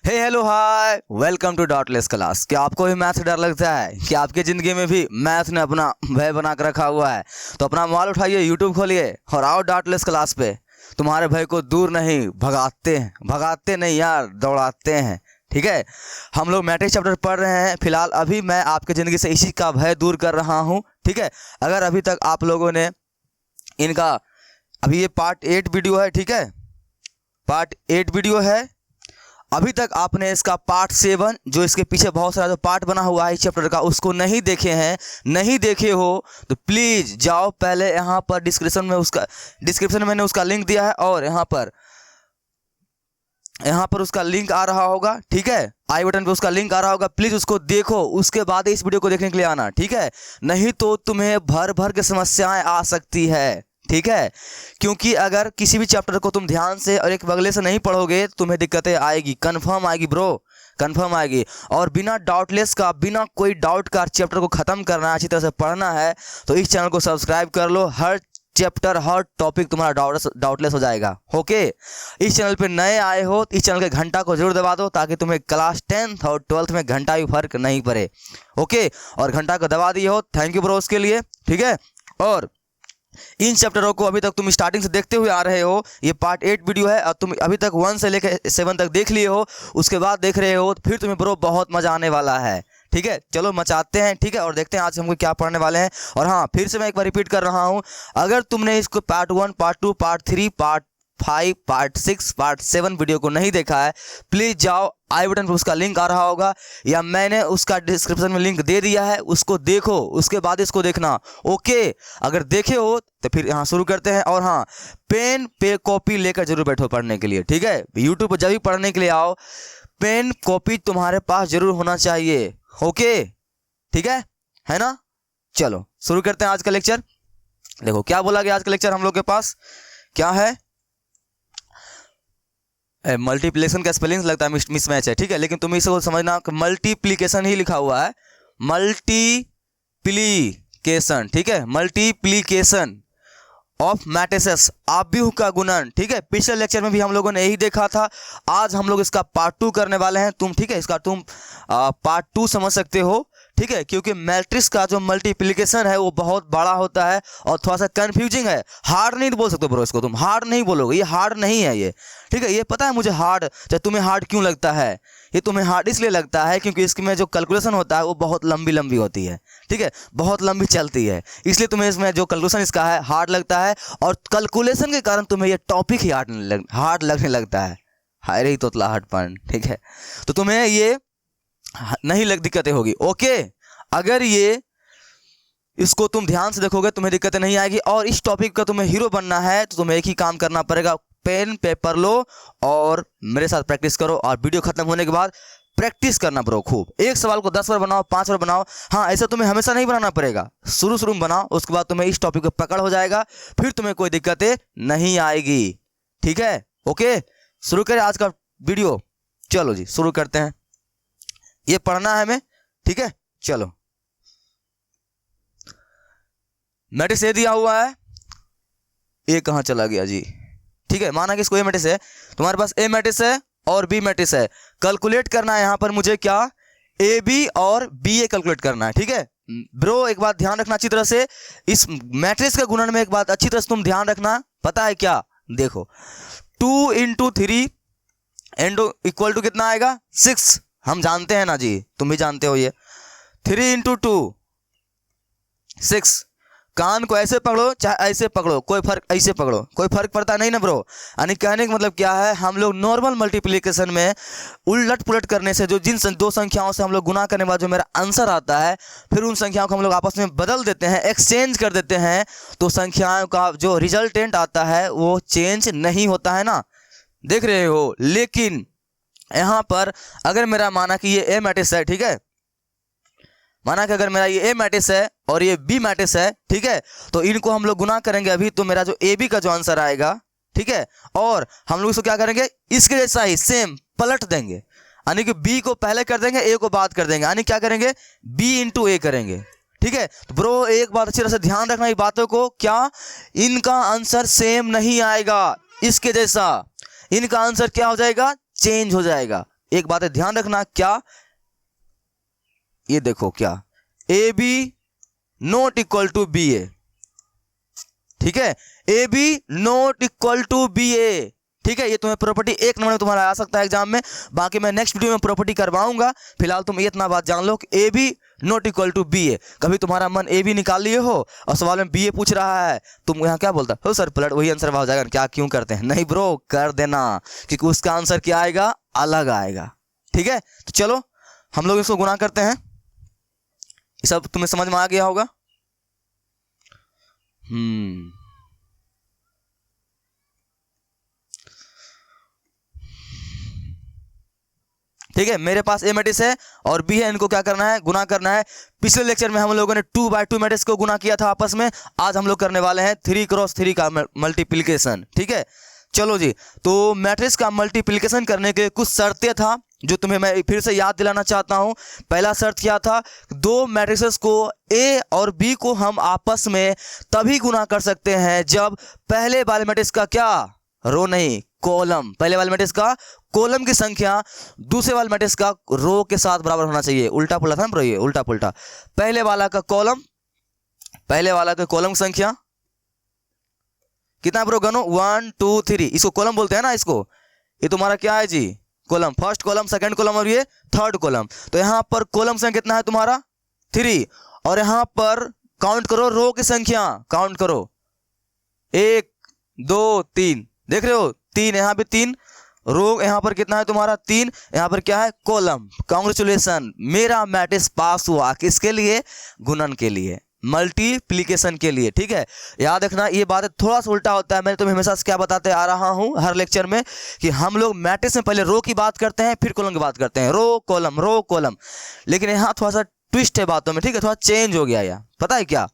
Hey hello hi welcome to dotless class. क्या आपको भी मैथ से डर लगता है? क्या आपकी ज़िंदगी में भी मैथ ने अपना भय बना कर रखा हुआ है? तो अपना मोबाइल उठाइए, यूट्यूब खोलिए और आओ डॉटलेस क्लास पे। तुम्हारे भय को दूर नहीं भगाते हैं, भगाते नहीं यार, दौड़ाते हैं। ठीक है, हम लोग मैट्रिक्स चैप्टर पढ़ रहे हैं। फिलहाल अभी मैं आपकी ज़िंदगी से इसी का भय दूर कर रहा हूँ। ठीक है, अगर अभी तक आप लोगों ने इनका, अभी ये पार्ट 8 वीडियो है, ठीक है, पार्ट 8 वीडियो है। अभी तक आपने इसका पार्ट 7 जो इसके पीछे बहुत सारा जो पार्ट बना हुआ है इस चैप्टर का, उसको नहीं देखे हैं, नहीं देखे हो तो प्लीज़ जाओ पहले यहाँ पर डिस्क्रिप्शन में मैंने उसका लिंक दिया है और यहाँ पर उसका लिंक आ रहा होगा। ठीक है, आई बटन पे उसका लिंक आ रहा होगा, प्लीज़ उसको देखो, उसके बाद इस वीडियो को देखने के लिए आना। ठीक है, नहीं तो तुम्हें भर भर के समस्याएं आ सकती है। ठीक है, क्योंकि अगर किसी भी चैप्टर को तुम ध्यान से और एक बगले से नहीं पढ़ोगे तुम्हें दिक्कतें आएगी, कंफर्म आएगी ब्रो, कंफर्म आएगी। और बिना डाउटलेस का, बिना कोई डाउट का चैप्टर को ख़त्म करना है, अच्छी तरह से पढ़ना है तो इस चैनल को सब्सक्राइब कर लो। हर चैप्टर, हर टॉपिक तुम्हारा डाउटलेस हो जाएगा। ओके, इस चैनल पे नए आए हो तो इस चैनल के घंटा को जरूर दबा दो ताकि तुम्हें क्लास 10th और 12th में घंटा भी फर्क नहीं पड़े। ओके, और घंटा को दबा दिए हो, थैंक यू ब्रो उसके लिए। ठीक है, और इन चैप्टरों को अभी तक तुम स्टार्टिंग से देखते हुए आ रहे हो, ये पार्ट 8 वीडियो है और तुम अभी तक 1 से लेकर 7 तक देख लिए हो, उसके बाद देख रहे हो, फिर तुम्हें ब्रो बहुत मजा आने वाला है। ठीक है, चलो मचाते हैं। ठीक है, और देखते हैं आज हमको क्या पढ़ने वाले हैं। और हाँ, फिर से मैं एक बार रिपीट कर रहा हूँ, अगर तुमने इसको part 1, part 2, part 3, part 5, part 6, part 7 video को नहीं देखा है, प्लीज़ जाओ, आई बटन पर उसका लिंक आ रहा होगा या मैंने उसका डिस्क्रिप्शन में लिंक दे दिया है, उसको देखो, उसके बाद इसको देखना। ओके, अगर देखे हो तो फिर यहाँ शुरू करते हैं। और हाँ, पेन पे कॉपी लेकर जरूर बैठो पढ़ने के लिए। ठीक है, यूट्यूब पर जब भी पढ़ने के लिए आओ, पेन कॉपी तुम्हारे पास जरूर होना चाहिए। ओके, ठीक है ना? चलो शुरू करते हैं आज का लेक्चर। देखो क्या बोला गया आज का लेक्चर हम लोग के पास क्या है। मल्टीप्लिकेशन का स्पेलिंग लगता है मिसमैच है। ठीक है, लेकिन तुम इसको समझना मल्टीप्लिकेशन ही लिखा हुआ है, मल्टीप्लिकेशन। ठीक है, मल्टीप्लिकेशन ऑफ मैट्रिसेस, आव्यूह का गुणन। ठीक है, पिछले लेक्चर में भी हम लोगों ने यही देखा था। आज हम लोग इसका पार्ट 2 करने वाले हैं। तुम, ठीक है, इसका तुम पार्ट 2 समझ सकते हो। ठीक है, क्योंकि मैट्रिक्स का जो मल्टीप्लिकेशन है वो बहुत बड़ा होता है और थोड़ा सा कंफ्यूजिंग है। हार्ड नहीं बोल सकते ब्रो, इसको तुम हार्ड नहीं बोलोगे, ये हार्ड नहीं है ये। ठीक है, ये पता है मुझे हार्ड, चाहे तुम्हें हार्ड क्यों लगता है, ये तुम्हें हार्ड इसलिए लगता है क्योंकि इसमें जो कैलकुलेशन होता है वो बहुत लंबी लंबी होती है। ठीक है, बहुत लंबी चलती है, इसलिए तुम्हें इसमें जो कैलकुलेशन इसका है हार्ड लगता है और कैलकुलेशन के कारण तुम्हें ये टॉपिक ही हार्ड लगने लगता है। हाय रे तोतला हटपन। ठीक है, तो तुम्हें ये नहीं दिक्कतें होगी। ओके, अगर ये इसको तुम ध्यान से देखोगे तुम्हें दिक्कतें नहीं आएगी। और इस टॉपिक का तुम्हें हीरो बनना है तो तुम्हें एक ही काम करना पड़ेगा, पेन पेपर लो और मेरे साथ प्रैक्टिस करो। और वीडियो खत्म होने के बाद प्रैक्टिस करना ब्रो खूब। एक सवाल को 10 बार बनाओ, 5 बार बनाओ। हाँ, ऐसा तुम्हें हमेशा नहीं बनाना पड़ेगा, शुरू में बनाओ, उसके बाद तुम्हें इस टॉपिक को पकड़ हो जाएगा, फिर तुम्हें कोई दिक्कतें नहीं आएगी। ठीक है, ओके, शुरू करें आज का वीडियो। चलो जी शुरू करते हैं, ये पढ़ना है हमें। ठीक है, चलो, मैट्रिक्स ए दिया हुआ है, ए कहाँ चला गया जी? ठीक है, माना कि इसको ए मैट्रिक्स है, तुम्हारे पास ए मैट्रिक्स है और बी मैट्रिक्स है। कैलकुलेट करना है यहाँ पर मुझे क्या, ए बी और बी ए कैलकुलेट करना है। ठीक है ब्रो, एक बात ध्यान रखना अच्छी तरह से, इस मैट्रिक्स के गुणन में एक बात अच्छी तरह से तुम ध्यान रखना, पता है क्या? देखो 2 × 3 इक्वल टू कितना आएगा? 6। हम जानते हैं ना जी, तुम भी जानते हो ये। 3 × 2 6। कान को ऐसे पकड़ो चाहे ऐसे पकड़ो, कोई फर्क, ऐसे पकड़ो कोई फर्क पड़ता नहीं ना ब्रो। यानी कहने का मतलब क्या है, हम लोग नॉर्मल मल्टीप्लिकेशन में उलट पुलट करने से जो जिन दो संख्याओं से हम लोग गुना करने के बाद जो मेरा आंसर आता है, फिर उन संख्याओं को हम लोग आपस में बदल देते हैं, एक्सचेंज कर देते हैं, तो संख्याओं का जो रिजल्टेंट आता है वो चेंज नहीं होता है ना, देख रहे हो। लेकिन यहाँ पर अगर मेरा माना कि ये ए मैट्रिक्स है, ठीक है, माना कि अगर मेरा ये ए मैट्रिक्स है और ये बी मैट्रिक्स है, ठीक है, तो इनको हम लोग गुना करेंगे अभी, तो मेरा जो ए बी का जो आंसर आएगा, ठीक है, और हम लोग इसको क्या करेंगे, इसके जैसा ही सेम पलट देंगे, यानी कि बी को पहले कर देंगे, ए को बाद कर देंगे, यानी क्या करेंगे, बी × ए करेंगे। ठीक है, तो ब्रो एक बात अच्छी तरह से ध्यान रखना, ये बातों को, क्या इनका आंसर सेम नहीं आएगा, इसके जैसा इनका आंसर क्या हो जाएगा, चेंज हो जाएगा। एक बात है ध्यान रखना, क्या, ये देखो क्या, A B not equal to B A, ठीक है, A B not equal to B A, ठीक है। ये तुम्हें प्रॉपर्टी 1 नंबर में तुम्हारा आ सकता है एग्जाम में, बाकी मैं नेक्स्ट वीडियो में प्रॉपर्टी करवाऊंगा। फिलहाल तुम ये इतना बात जान लो कि A B not equal to B A. कभी तुम्हारा मन ए बी निकाल लिए हो और सवाल में बी ए पूछ रहा है, तुम यहाँ क्या बोलता हो, सर पलट वही आंसर हो जाएगा, क्या क्यों करते हैं, नहीं ब्रो कर देना, क्योंकि उसका आंसर क्या आएगा, अलग आएगा, ठीक है। तो चलो हम लोग इसको गुना करते हैं, ये सब तुम्हें समझ में आ गया होगा। ठीक है, मेरे पास ए मैट्रिक्स है और बी है, इनको क्या करना है, गुना करना है। पिछले लेक्चर में हम लोगों ने 2x2 मैट्रिक्स को गुना किया था आपस में, आज हम लोग करने वाले हैं 3x3 का मल्टीप्लिकेशन, ठीक है। चलो जी, तो मैट्रिक्स का मल्टीप्लिकेशन करने के कुछ शर्तें था जो तुम्हें मैं फिर से याद दिलाना चाहता हूं। पहला शर्त क्या था, दो मैट्रिक्स को ए और बी को हम आपस में तभी गुना कर सकते हैं जब पहले वाले मैट्रिक्स का क्या, रो नहीं कॉलम, पहले वाले मैट्रिक्स का कॉलम की संख्या दूसरे वाले मैट्रिक्स का रो के साथ बराबर होना चाहिए। उल्टा पुल्टा था ना ब्रो, ये उल्टा पुल्टा, पहले वाला का कॉलम, पहले वाला का कॉलम संख्या कितना ब्रो, गनो 1 2 3, इसको कॉलम बोलते हैं ना, इसको, ये तुम्हारा क्या है जी, column, first column, second column और ये थर्ड कॉलम। तो यहां पर कॉलम संख्या कितना है तुम्हारा 3, और यहां पर काउंट करो रो की संख्या, काउंट करो 1 2 3, देख रहे हो 3, यहां पे 3, रो यहां पर कितना है तुम्हारा 3, यहां पर क्या है कॉलम। कांग्रेचुलेशन, मेरा मैट्रिक्स पास हुआ, किसके लिए, गुणन के लिए, मल्टीप्लिकेशन के लिए, ठीक है। याद रखना ये बात थोड़ा सा उल्टा होता है, मैं तुम्हें हमेशा क्या बताते आ रहा हूं हर लेक्चर में कि हम लोग मैट्रिक्स में पहले रो की बात करते हैं फिर कॉलम की बात करते हैं, रो कॉलम, लेकिन यहां थोड़ा सा ट्विस्ट है बातों में, ठीक है, थोड़ा चेंज हो गया यार, पता है क्या,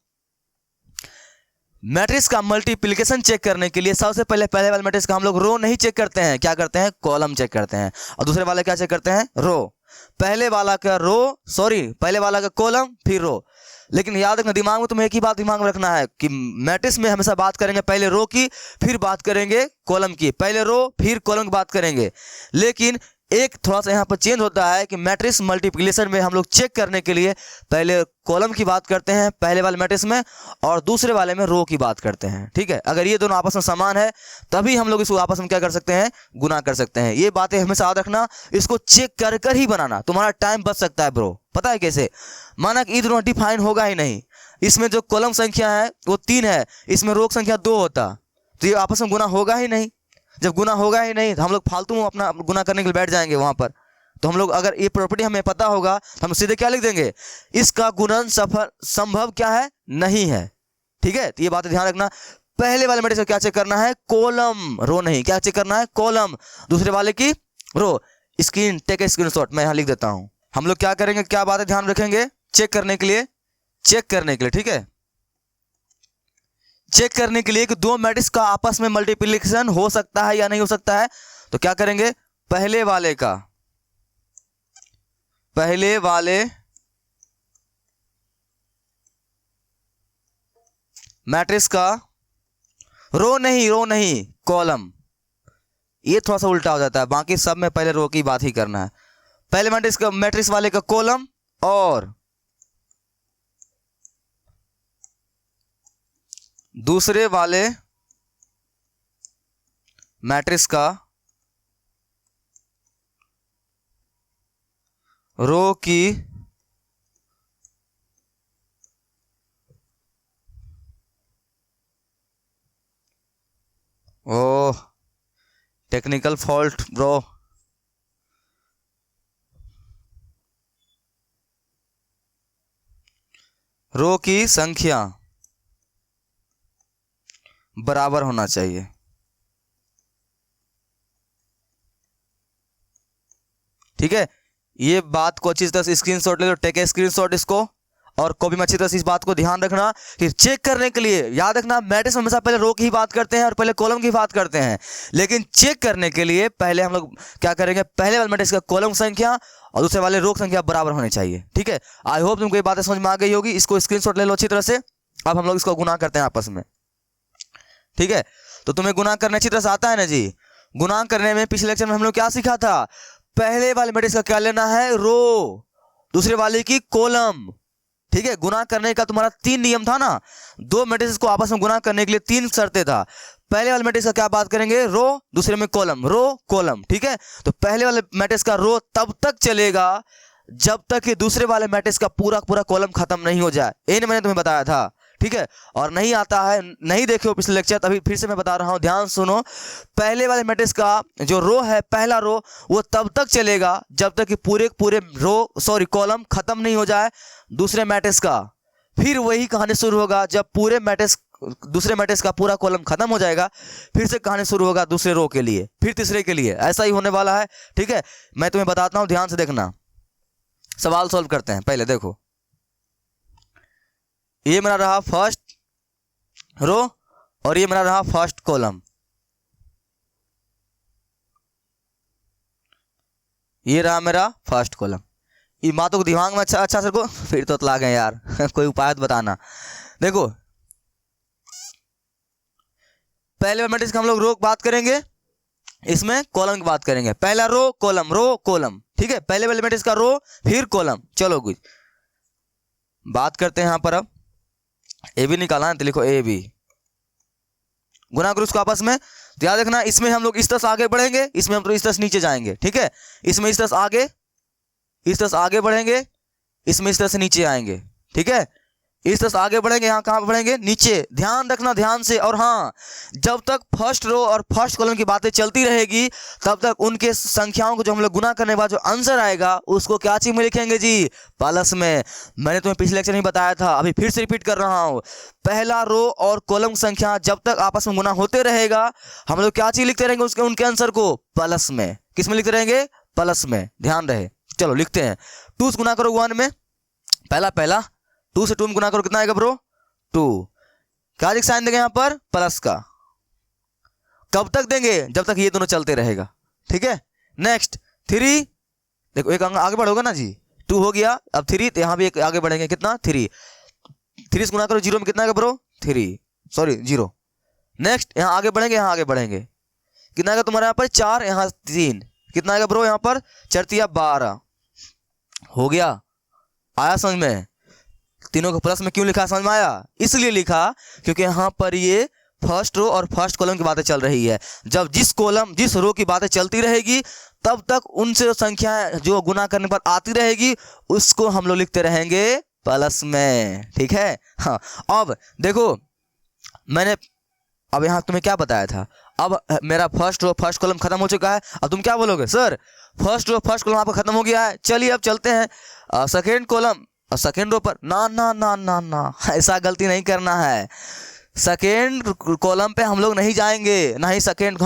मैट्रिक्स का मल्टीप्लिकेशन चेक करने के लिए सबसे पहले वाले मैट्रिक्स का हम लोग रो नहीं चेक करते हैं, क्या करते हैं, कॉलम चेक करते हैं, और दूसरे वाले क्या चेक करते हैं, रो। पहले वाला का रो, पहले वाला का कॉलम फिर रो। लेकिन याद रखना, दिमाग में तुम्हें एक ही बात दिमाग में रखना है कि मैट्रिक्स में हमेशा बात करेंगे पहले रो की फिर बात करेंगे कॉलम की, पहले रो फिर कॉलम की बात करेंगे। लेकिन एक थोड़ा सा यहाँ पर चेंज होता है कि मैट्रिक्स मल्टीप्लिकेशन में हम लोग चेक करने के लिए पहले कॉलम की बात करते हैं पहले वाले मैट्रिक्स में, और दूसरे वाले में रो की बात करते हैं, ठीक है। अगर ये दोनों आपस में समान है तभी हम लोग इसको आपस में क्या कर सकते हैं, गुना कर सकते हैं। ये बातें हमेशा याद रखना, इसको चेक कर कर ही बनाना, तुम्हारा टाइम बच सकता है ब्रो। पता है कैसे, माना कि ये दोनों डिफाइन होगा ही नहीं, इसमें जो कॉलम संख्या है वो 3 है, इसमें रो संख्या 2 होता, तो ये आपस में गुना होगा ही नहीं। जब गुना होगा ही नहीं तो हम लोग फालतू में अपना गुना करने के लिए बैठ जाएंगे वहां पर। तो हम लोग अगर ये प्रॉपर्टी हमें पता होगा तो हम सीधे क्या लिख देंगे, इसका गुणन संभव क्या है, नहीं है, ठीक है। तो ये बात ध्यान रखना, पहले वाले मैट्रिक्स को क्या चेक करना है, कॉलम, रो नहीं, क्या चेक करना है, कॉलम, दूसरे वाले की रो। टेक ए स्क्रीनशॉट, मैं यहां लिख देता हूं। हम लोग क्या करेंगे, क्या बातें ध्यान रखेंगे, चेक करने के लिए, ठीक है, चेक करने के लिए कि दो मैट्रिक्स का आपस में मल्टीप्लिकेशन हो सकता है या नहीं हो सकता है। तो क्या करेंगे, पहले वाले मैट्रिक्स का रो नहीं कॉलम, ये थोड़ा सा उल्टा हो जाता है, बाकी सब में पहले रो की बात ही करना है। पहले मैट्रिक्स वाले का कॉलम और दूसरे वाले मैट्रिक्स का रो की ओह टेक्निकल फॉल्ट ब्रो, रो की संख्या बराबर होना चाहिए, ठीक है। ये बात को अच्छी तरह से स्क्रीनशॉट ले लो, टेक ए स्क्रीनशॉट इसको, और कॉपी में अच्छी तरह से इस बात को ध्यान रखना कि चेक करने के लिए, याद रखना मैट्रिक्स में हमेशा पहले रो की ही बात करते हैं और पहले कॉलम की बात करते हैं, लेकिन चेक करने के लिए पहले हम लोग क्या करेंगे, पहले वाले मैट्रिक्स का कॉलम संख्या और दूसरे वाले रो संख्या बराबर होनी चाहिए, ठीक है। आई होप तुमको ये बातें समझ में आ गई होगी। इसको स्क्रीनशॉट ले लो अच्छी तरह से। अब हम लोग इसको गुना करते हैं आपस में, ठीक है। तो तुम्हें गुना करना अच्छी तरह से आता है ना जी। गुना करने में पिछले लेक्चर में हम लोग क्या सीखा था, पहले वाले मैट्रिक्स का क्या लेना है, रो, दूसरे वाले की कॉलम। ठीक है, गुना करने का तुम्हारा 3 नियम था ना, 2 मैट्रिक्स को आपस में गुना करने के लिए 3 शर्तें था। पहले वाले मैट्रिक्स का क्या बात करेंगे, रो, दूसरे में कॉलम, रो कॉलम। ठीक है, तो पहले वाले मैट्रिक्स का रो तब तक चलेगा जब तक कि दूसरे वाले मैट्रिक्स का पूरा पूरा कॉलम खत्म नहीं हो जाए। ये मैंने तुम्हें बताया था। ठीक है, और नहीं आता है, नहीं देखे हो पिछले लेक्चर, तभी फिर से मैं बता रहा हूं, ध्यान सुनो। पहले वाले मैट्रिक्स का जो रो है, पहला रो, वो तब तक चलेगा जब तक कि पूरे कॉलम खत्म नहीं हो जाए दूसरे मैट्रिक्स का। फिर वही कहानी शुरू होगा जब दूसरे मैट्रिक्स का पूरा कॉलम खत्म हो जाएगा, फिर से कहानी शुरू होगा दूसरे रो के लिए, फिर तीसरे के लिए, ऐसा ही होने वाला है। ठीक है, मैं तुम्हें बताता हूं, ध्यान से देखना। सवाल सॉल्व करते हैं। पहले देखो, ये मेरा रहा फर्स्ट रो और ये मेरा रहा फर्स्ट कॉलम। ये रहा मेरा फर्स्ट कॉलम। ये बातों को दिमाग में अच्छा सर को फिर तो ला गए यार कोई उपाय तो बताना। देखो, पहले मैट्रिक्स का हम लोग रो की बात करेंगे, इसमें कॉलम की बात करेंगे। पहला रो कॉलम। ठीक है, पहले वाले मैट्रिक्स का रो फिर कॉलम। चलो कुछ बात करते हैं। यहां पर अब ए बी निकालना है तो लिखो ए बी, गुना करो उसको आपस में। तो याद रखना, इसमें हम लोग इस तरह से आगे बढ़ेंगे, इसमें हम तो इस तरह से नीचे जाएंगे। ठीक है, इसमें इस तरह से आगे, इस तरह से आगे बढ़ेंगे, इसमें इस तरह से नीचे आएंगे। ठीक है, इस तरह से आगे बढ़ेंगे, यहाँ कहाँ बढ़ेंगे, नीचे। ध्यान रखना ध्यान से। और हाँ, जब तक फर्स्ट रो और फर्स्ट कॉलम की बातें चलती रहेगी तब तक उनके संख्याओं को जो हम लोग गुना करने के बाद जो आंसर आएगा उसको क्या चीज में लिखेंगे जी, प्लस में। मैंने तुम्हें पिछले लेक्चर में बताया था, अभी फिर से रिपीट कर रहा हूँ। पहला रो और कॉलम संख्या जब तक आपस में गुना होते रहेगा, हम लोग क्या चीज लिखते रहेंगे, उसके उनके आंसर को प्लस में। किस में लिखते रहेंगे, प्लस में। ध्यान रहे। चलो लिखते हैं। 2 से गुना करो 1 में, पहला 2 से 2 में गुना करो, कितना आएगा ब्रो, 2। क्या साइन देंगे यहाँ पर, प्लस का। कब तक देंगे, जब तक ये दोनों चलते रहेगा। ठीक है, नेक्स्ट 3। देखो एक आगे बढ़ोगा ना जी, 2 हो गया, अब 3, तो यहाँ भी एक आगे बढ़ेंगे, कितना 3। 3 से गुना करो 0 में, कितना आएगा ब्रो, 0। नेक्स्ट यहाँ आगे बढ़ेंगे, यहाँ आगे बढ़ेंगे, कितना आएगा तुम्हारे यहाँ पर 4, यहाँ 3, कितना आएगा ब्रो यहाँ पर 4 3 12 हो गया। आया समझ में, तीनों को प्लस में क्यों लिखा, समझ में आया? इसलिए लिखा क्योंकि यहाँ पर ये फर्स्ट रो और फर्स्ट कॉलम की बातें चल रही है। जब जिस रो की बातें चलती रहेगी तब तक उनसे संख्या जो गुना करने पर आती रहेगी उसको हम लोग लिखते रहेंगे प्लस में। ठीक है, हाँ। अब देखो, मैंने अब यहाँ तुम्हें क्या बताया था, अब मेरा फर्स्ट रो फर्स्ट कॉलम खत्म हो चुका है। अब तुम क्या बोलोगे, sir first row first column आपका खत्म हो गया है, चलिए अब चलते हैं सेकेंड कॉलम सेकेंड रो पर। ना ना ना ना ना, ऐसा गलती नहीं करना है। सेकेंड कॉलम पे हम लोग नहीं जाएंगे, ना ही सेकेंड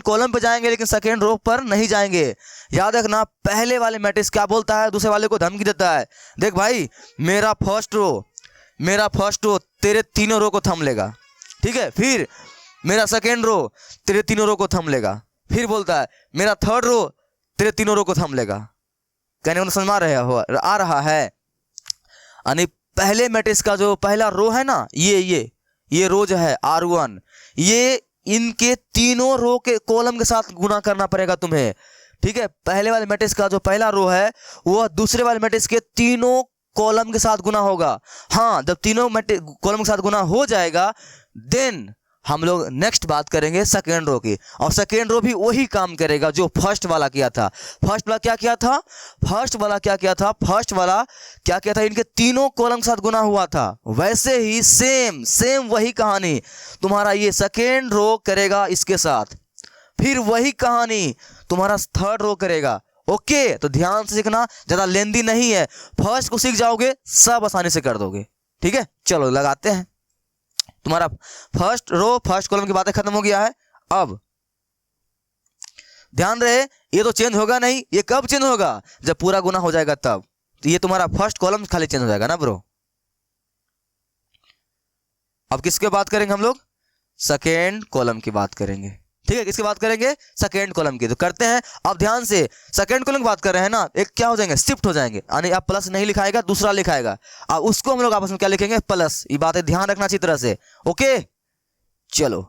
कॉलम पे जाएंगे, लेकिन सेकेंड रो पर नहीं जाएंगे। याद रखना, पहले वाले मैट्रिक्स क्या बोलता है, दूसरे वाले को धमकी देता है। देख भाई, मेरा फर्स्ट रो तेरे तीनों रो को थम लेगा। ठीक है, फिर मेरा सेकेंड रो तेरे तीनों रो को थम लेगा। फिर बोलता है मेरा थर्ड रो तेरे तीनों रो को थम लेगा। कहने को समझ आ रहा है। यानी पहले मैट्रिक्स का जो पहला रो है ना, ये रो जो है R1, ये इनके तीनों रो के कॉलम के साथ गुना करना पड़ेगा तुम्हें। ठीक है, पहले वाले मैट्रिक्स का जो पहला रो है वो दूसरे वाले मैट्रिक्स के तीनों कॉलम के साथ गुना होगा। हाँ, जब तीनों कॉलम के साथ गुना हो जाएगा देन हम लोग नेक्स्ट बात करेंगे सेकेंड रो की। और सेकेंड रो भी वही काम करेगा जो फर्स्ट वाला किया था। फर्स्ट वाला क्या किया था, इनके तीनों कॉलम के साथ गुना हुआ था। वैसे ही सेम वही कहानी तुम्हारा ये सेकेंड रो करेगा इसके साथ, फिर वही कहानी तुम्हारा थर्ड रो करेगा। ओके, तो ध्यान से सीखना, ज्यादा लेंदी नहीं है। फर्स्ट को सीख जाओगे सब आसानी से कर दोगे। ठीक है, चलो लगाते हैं। तुम्हारा फर्स्ट रो फर्स्ट कॉलम की बातें खत्म हो गया है। अब ध्यान रहे, ये तो चेंज होगा नहीं। ये कब चेंज होगा, जब पूरा गुना हो जाएगा तब। तो ये तुम्हारा फर्स्ट कॉलम खाली चेंज हो जाएगा ना ब्रो। अब किसके बात करेंगे हम लोग, सेकेंड कॉलम की बात करेंगे। ठीक है, किसकी बात करेंगे, सेकेंड कॉलम की। तो करते हैं अब ध्यान से। सेकेंड कॉलम की बात कर रहे हैं ना, एक क्या हो जाएंगे, शिफ्ट हो जाएंगे। यानी अब प्लस नहीं लिखाएगा, दूसरा लिखाएगा। अब उसको हम लोग आपस में क्या लिखेंगे, प्लस। ये बातें ध्यान रखना अच्छी तरह से। ओके, चलो।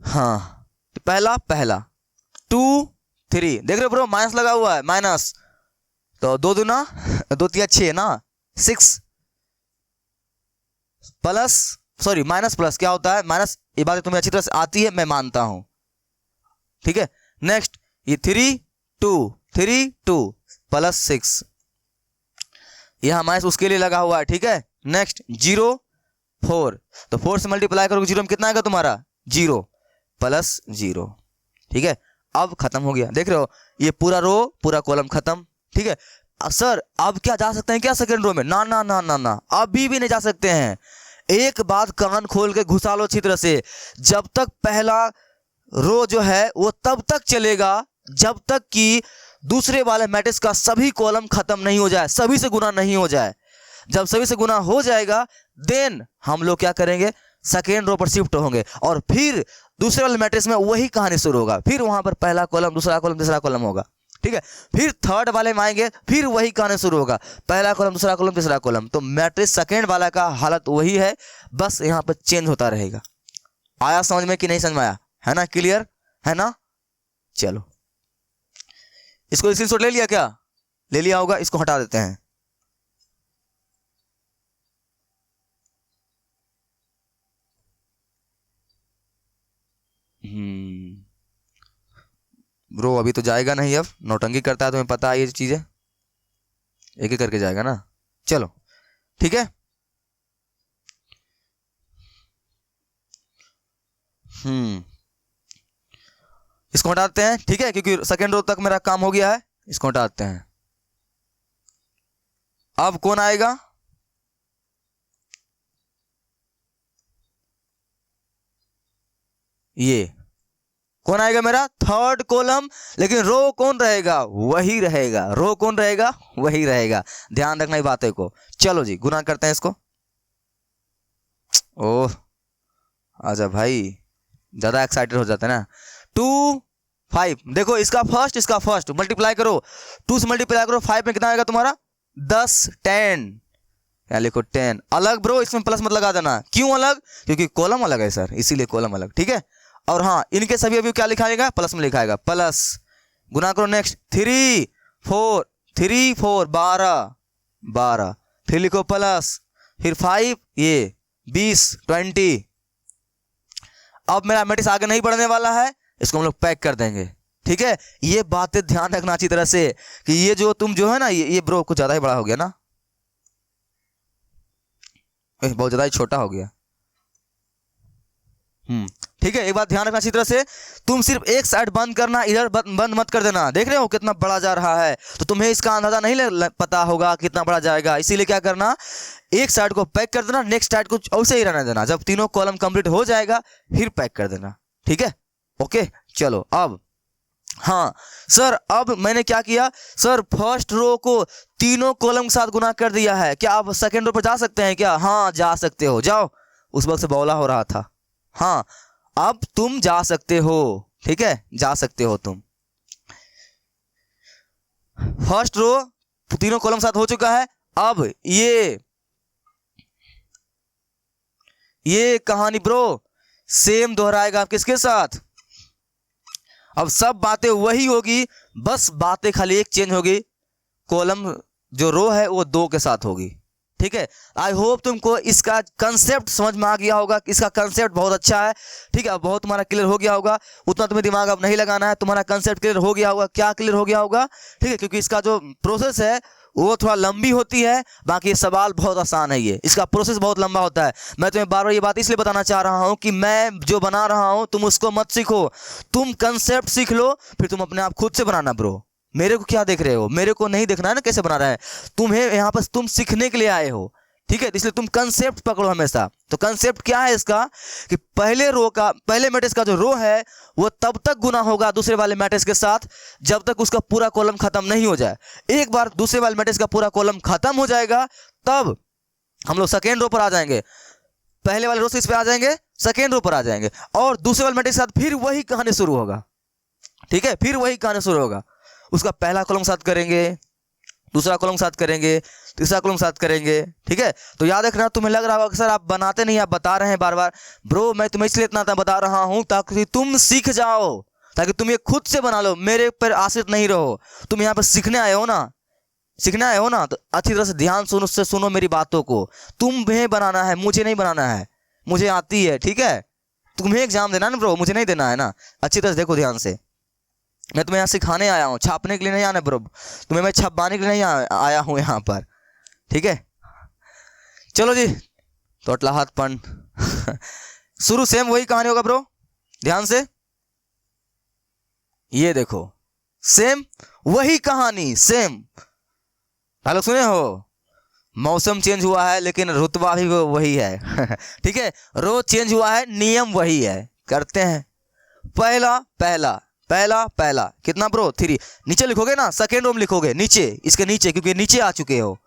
हाँ, पहला 2 3, देख रहे हो ब्रो माइनस लगा हुआ है, माइनस, तो 2 दूना 2 तिया 6 ना, 6 प्लस, सॉरी माइनस प्लस क्या होता है माइनस, ये बात तुम्हें अच्छी तरह से आती है मैं मानता हूं, ठीक है। नेक्स्ट ये 3 2 प्लस 6, यहां माइनस उसके लिए लगा हुआ है, ठीक है। नेक्स्ट 0 4, तो 4 से मल्टीप्लाई करोगे 0 में कितना आएगा तुम्हारा 0 प्लस 0, ठीक है। अब खत्म हो गया, देख रहे हो ये पूरा रो पूरा कॉलम खत्म, ठीक है। सर अब क्या जा सकते हैं क्या सेकंड रो में, ना ना ना ना ना, अभी भी नहीं जा सकते हैं। एक बात कान खोल के घुसा लो अच्छी तरह से, जब तक पहला रो जो है वो तब तक चलेगा जब तक कि दूसरे वाले मैट्रिक्स का सभी कॉलम खत्म नहीं हो जाए, सभी से गुना नहीं हो जाए। जब सभी से गुना हो जाएगा देन हम लोग क्या करेंगे, सेकेंड रो पर शिफ्ट होंगे और फिर दूसरे वाले मैट्रिक्स में वही कहानी शुरू होगा, फिर वहां पर पहला कॉलम दूसरा कॉलम तीसरा कॉलम होगा, ठीक है। फिर थर्ड वाले में आएंगे, फिर वही कहानी शुरू होगा, पहला कॉलम दूसरा कॉलम तीसरा कॉलम। तो मैट्रिक्स सेकेंड वाला का हालत वही है, बस यहाँ पर चेंज होता रहेगा। आया समझ में कि नहीं समझ में आया, है ना, क्लियर है ना। चलो इसको स्क्रीनशॉट ले लिया क्या, ले लिया होगा, इसको हटा देते हैं। ब्रो अभी तो जाएगा नहीं, अब नौटंकी करता है, तुम्हें पता है ये चीजें, एक एक करके जाएगा ना। चलो ठीक है, इसको हटाते हैं, ठीक है, क्योंकि सेकेंड रो तक मेरा काम हो गया है, इसको हटाते हैं। अब कौन आएगा, ये कौन आएगा मेरा थर्ड कॉलम, लेकिन रो कौन रहेगा, वही रहेगा, रो कौन रहेगा, वही रहेगा, ध्यान रखना ये बातें को। चलो जी गुना करते हैं इसको। ओह आजा भाई, ज्यादा एक्साइटेड हो जाता है ना। 2 5, देखो इसका फर्स्ट मल्टीप्लाई करो, 2 से मल्टीप्लाई करो 5 में कितना आएगा तुम्हारा 10 10, या लिखो 10 अलग ब्रो, इसमें प्लस मत लगा देना, क्यों अलग, क्योंकि कॉलम अलग है सर, इसीलिए कॉलम अलग, ठीक है। और हाँ इनके सभी अभी क्या लिखाएगा, प्लस में लिखाएगा, प्लस गुना करो। नेक्स्ट 3 4 12 12, फिर लिखो प्लस, फिर 5 ये 20 20। अब मेरा मैट्रिक्स आगे नहीं बढ़ने वाला है, इसको हम लोग पैक कर देंगे, ठीक है। ये बातें ध्यान रखना अच्छी तरह से कि ये जो तुम जो है ना, ये ब्रो कुछ ज्यादा ही बड़ा हो गया ना, बहुत ज्यादा ही छोटा हो गया। ठीक है, एक बात ध्यान रखना अच्छी तरह से, तुम सिर्फ एक साइड बंद करना, इधर बंद मत कर देना। देख रहे हो कितना बड़ा जा रहा है, तो तुम्हें इसका अंदाजा नहीं पता होगा कितना बड़ा जाएगा, इसीलिए क्या करना, एक साइड को पैक कर देना, नेक्स्ट साइड को ऐसे ही रहने देना, जब तीनों कॉलम कंप्लीट हो जाएगा फिर पैक कर देना, ठीक है। ओके चलो अब, हाँ सर अब मैंने क्या किया, सर फर्स्ट रो को तीनों कॉलम के साथ गुना कर दिया है, क्या आप सेकेंड रो पर जा सकते हैं क्या, हाँ जा सकते हो, जाओ। उस वक्त से बौला हो रहा था, हाँ अब तुम जा सकते हो, ठीक है, जा सकते हो तुम। फर्स्ट रो तीनों कॉलम साथ हो चुका है, अब ये कहानी ब्रो सेम दोहराएगा किसके साथ, अब सब बातें वही होगी, बस बातें खाली एक चेंज होगी, कॉलम जो रो है वो 2 के साथ होगी, ठीक है। आई होप तुमको इसका कंसेप्ट समझ में आ गया होगा, इसका कंसेप्ट बहुत अच्छा है, ठीक है, बहुत तुम्हारा क्लियर हो गया होगा, उतना तुम्हें दिमाग अब नहीं लगाना है, तुम्हारा कंसेप्ट क्लियर हो गया होगा, क्या क्लियर हो गया होगा, ठीक है, क्योंकि इसका जो प्रोसेस है वो थोड़ा लंबी होती है, बाकी सवाल बहुत आसान है, ये इसका प्रोसेस बहुत लंबा होता है। मैं तुम्हें बार बार ये बात इसलिए बताना चाह रहा हूँ कि मैं जो बना रहा हूँ तुम उसको मत सीखो, तुम कंसेप्ट सीख लो, फिर तुम अपने आप खुद से बनाना ब्रो। मेरे को क्या देख रहे हो, मेरे को नहीं देखना है ना कैसे बना रहा है, तुम्हें यहाँ पर तुम सीखने के लिए आए हो, ठीक है, इसलिए तुम कंसेप्ट पकड़ो हमेशा। तो कंसेप्ट क्या है इसका, कि पहले मैट्रिक्स का जो रो है वो तब तक गुना होगा दूसरे वाले मैट्रिक्स के साथ जब तक उसका पूरा कॉलम खत्म नहीं हो जाए। एक बार दूसरे वाले मैट्रिक्स का पूरा कॉलम खत्म हो जाएगा तब हम लोग सेकेंड रो पर आ जाएंगे, पहले वाले रो से इस पे आ जाएंगे, सेकेंड रो पर आ जाएंगे, और दूसरे वाले मैट्रिक्स के साथ फिर वही कहानी शुरू होगा, ठीक है, फिर वही कहानी शुरू होगा। उसका पहला कॉलम साथ करेंगे, दूसरा कॉलम साथ करेंगे, तीसरा कॉलम साथ करेंगे, ठीक है। तो याद रखना, तुम्हें लग रहा होगा कि सर आप बनाते नहीं, आप बता रहे हैं बार बार, ब्रो मैं तुम्हें इसलिए इतना बता रहा हूं ताकि तुम सीख जाओ, ताकि तुम ये खुद से बना लो, मेरे पर आश्रित नहीं रहो। तुम यहाँ पर सीखने आए हो ना, सीखने आए हो ना, तो अच्छी तरह से ध्यान सुनो, उससे सुनो मेरी बातों को। तुम्हें बनाना है, मुझे नहीं बनाना है, मुझे आती है, ठीक है। तुम्हें एग्जाम देना है ना ब्रो, मुझे नहीं देना है ना। अच्छी तरह से देखो ध्यान से, मैं तुम्हें यहाँ सिखाने आया हूँ, छापने के लिए नहीं आना ब्रो, तुम्हें मैं छपवाने के लिए नहीं आया हूँ यहाँ पर, ठीक है। चलो जी, तोटला हाथ पण शुरू सेम वही कहानी होगा ब्रो, ध्यान से ये देखो, सेम वही कहानी, सेम। हेलो, सुने हो, मौसम चेंज हुआ है लेकिन रुतबा भी वही है ठीक है, रोज चेंज हुआ है, नियम वही है। करते हैं, पहला पहला पहला पहला कितना ब्रो 3, नीचे लिखोगे ना, सेकेंड रो में लिखोगे नीचे, इसके नीचे, क्योंकि नीचे आ चुके हो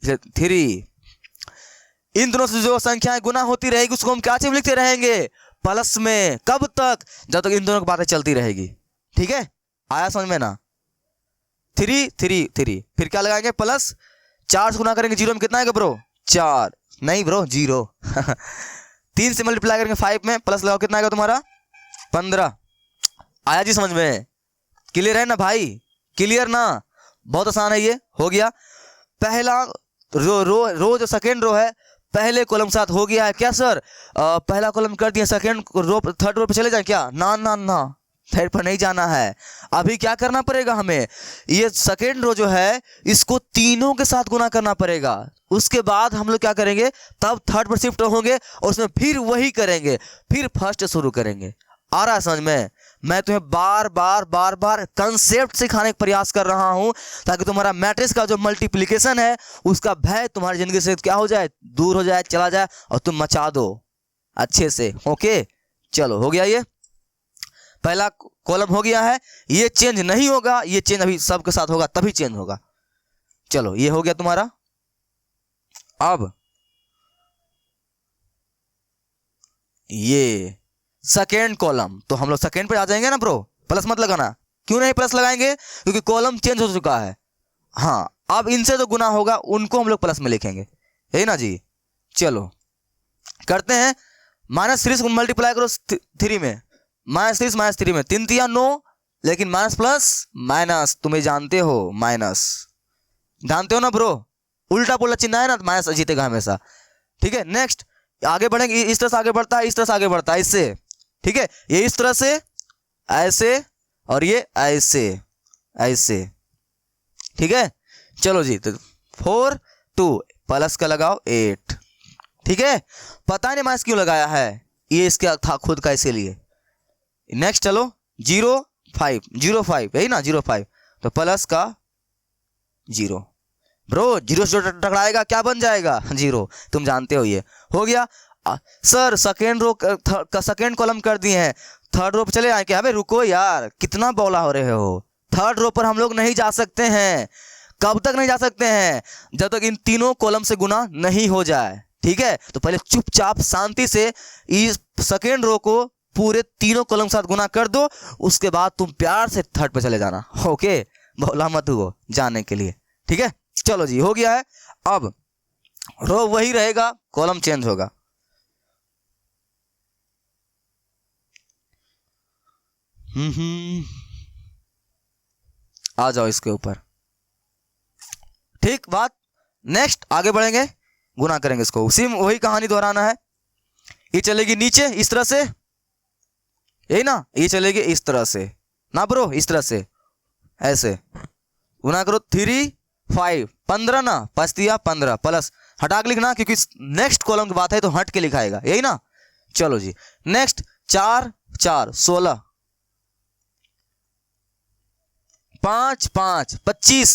3। इन दोनों से जो संख्याएं गुना होती रहेगी उसको हम क्या चीज लिखते रहेंगे, प्लस में। कब तक, जब तक इन दोनों की बातें चलती रहेगी, ठीक है। आया समझ में ना, 3 3 3, फिर क्या लगाएंगे, प्लस। 4 से गुना करेंगे 0 में, कितना आएगा ब्रो 4, नहीं ब्रो 0 3 से मल्टीप्लाई करेंगे 5 में, प्लस लगाओ, कितना आएगा तुम्हारा 15। आया जी समझ में, क्लियर है ना भाई, क्लियर ना, बहुत आसान है ये, हो गया। पहला रो जो सेकेंड रो है, पहले कॉलम के साथ हो गया है क्या सर, पहला कॉलम कर दिया, सेकेंड रो, थर्ड रो पे चले जाए क्या, ना ना ना, थर्ड पर नहीं जाना है। अभी क्या करना पड़ेगा हमें, ये सेकेंड रो जो है इसको तीनों के साथ गुना करना पड़ेगा, उसके बाद हम लोग क्या करेंगे, तब थर्ड पर शिफ्ट होंगे और उसमें फिर वही करेंगे, फिर फर्स्ट समझ करेंगे। आ रहा है समझ में, मैं तुम्हें बार बार बार बार कंसेप्ट सिखाने का प्रयास कर रहा हूं, ताकि तुम्हारा मैट्रिक्स का जो मल्टीप्लिकेशन है उसका भय तुम्हारी जिंदगी से क्या हो जाए, दूर हो जाए, चला जाए, और तुम मचा दो अच्छे से। ओके, चलो हो गया, ये पहला कॉलम हो गया है, ये चेंज नहीं होगा, ये चेंज अभी सबके साथ होगा तभी चेंज होगा। चलो ये हो गया तुम्हारा। अब ये सेकेंड कॉलम, तो हम लोग सेकेंड पे आ जाएंगे ना ब्रो, प्लस मत लगाना। क्यों नहीं प्लस लगाएंगे, क्योंकि कॉलम चेंज हो चुका है। हाँ, अब इनसे जो गुना होगा उनको हम लोग प्लस में लिखेंगे, है ना जी। चलो करते हैं, -3 को मल्टीप्लाई करो 3 में, -3 में 3 3 9, लेकिन माइनस प्लस माइनस, तुम्हें जानते हो, माइनस जानते हो ना ब्रो, उल्टा पुल्टा चिन्ह है ना, माइनस जीतेगा हमेशा, ठीक है। नेक्स्ट आगे बढ़ेंगे, इस तरह से आगे बढ़ता है, इस तरह से आगे बढ़ता है, इससे, ठीक है। ये इस तरह से, ऐसे, और ये ऐसे ऐसे, ठीक है। चलो जी, तो 4 2 प्लस का लगाओ 8, ठीक है। पता नहीं माइनस क्यों लगाया है, ये इसका था खुद का, इसीलिए। नेक्स्ट चलो 0 5 0 5, यही ना 0 5, तो प्लस का 0 ब्रो, 0 से टकराएगा क्या बन जाएगा 0, तुम जानते हो, ये हो गया। सर सेकेंड रो का सेकेंड कॉलम कर दिए हैं, थर्ड रो पर चले आए क्या, अबे रुको यार, कितना बौला हो रहे हो। थर्ड रो पर हम लोग नहीं जा सकते हैं, कब तक नहीं जा सकते हैं, जब तक इन तीनों कॉलम से गुना नहीं हो जाए, ठीक है। तो पहले चुपचाप शांति से इस सेकेंड रो को पूरे तीनों कॉलम के साथ गुना कर दो, उसके बाद तुम प्यार से थर्ड पे चले जाना, ओके। बौला मत हुओ जाने के लिए, ठीक है। चलो जी, हो गया है। अब रो वही रहेगा, कॉलम चेंज होगा। आ जाओ इसके ऊपर, ठीक बात। नेक्स्ट आगे बढ़ेंगे, गुना करेंगे इसको, उसी वही कहानी दोहराना है। ये चलेगी नीचे इस तरह से, यही ना, ये चलेगी इस तरह से ना ब्रो, इस तरह से ऐसे गुना करो 3 5 15 ना, 5 दिया 15, प्लस हटा के लिखना, क्योंकि नेक्स्ट कॉलम की बात है तो हट के लिखाएगा, यही ना। चलो जी, नेक्स्ट 4 4 16, 5 5 25,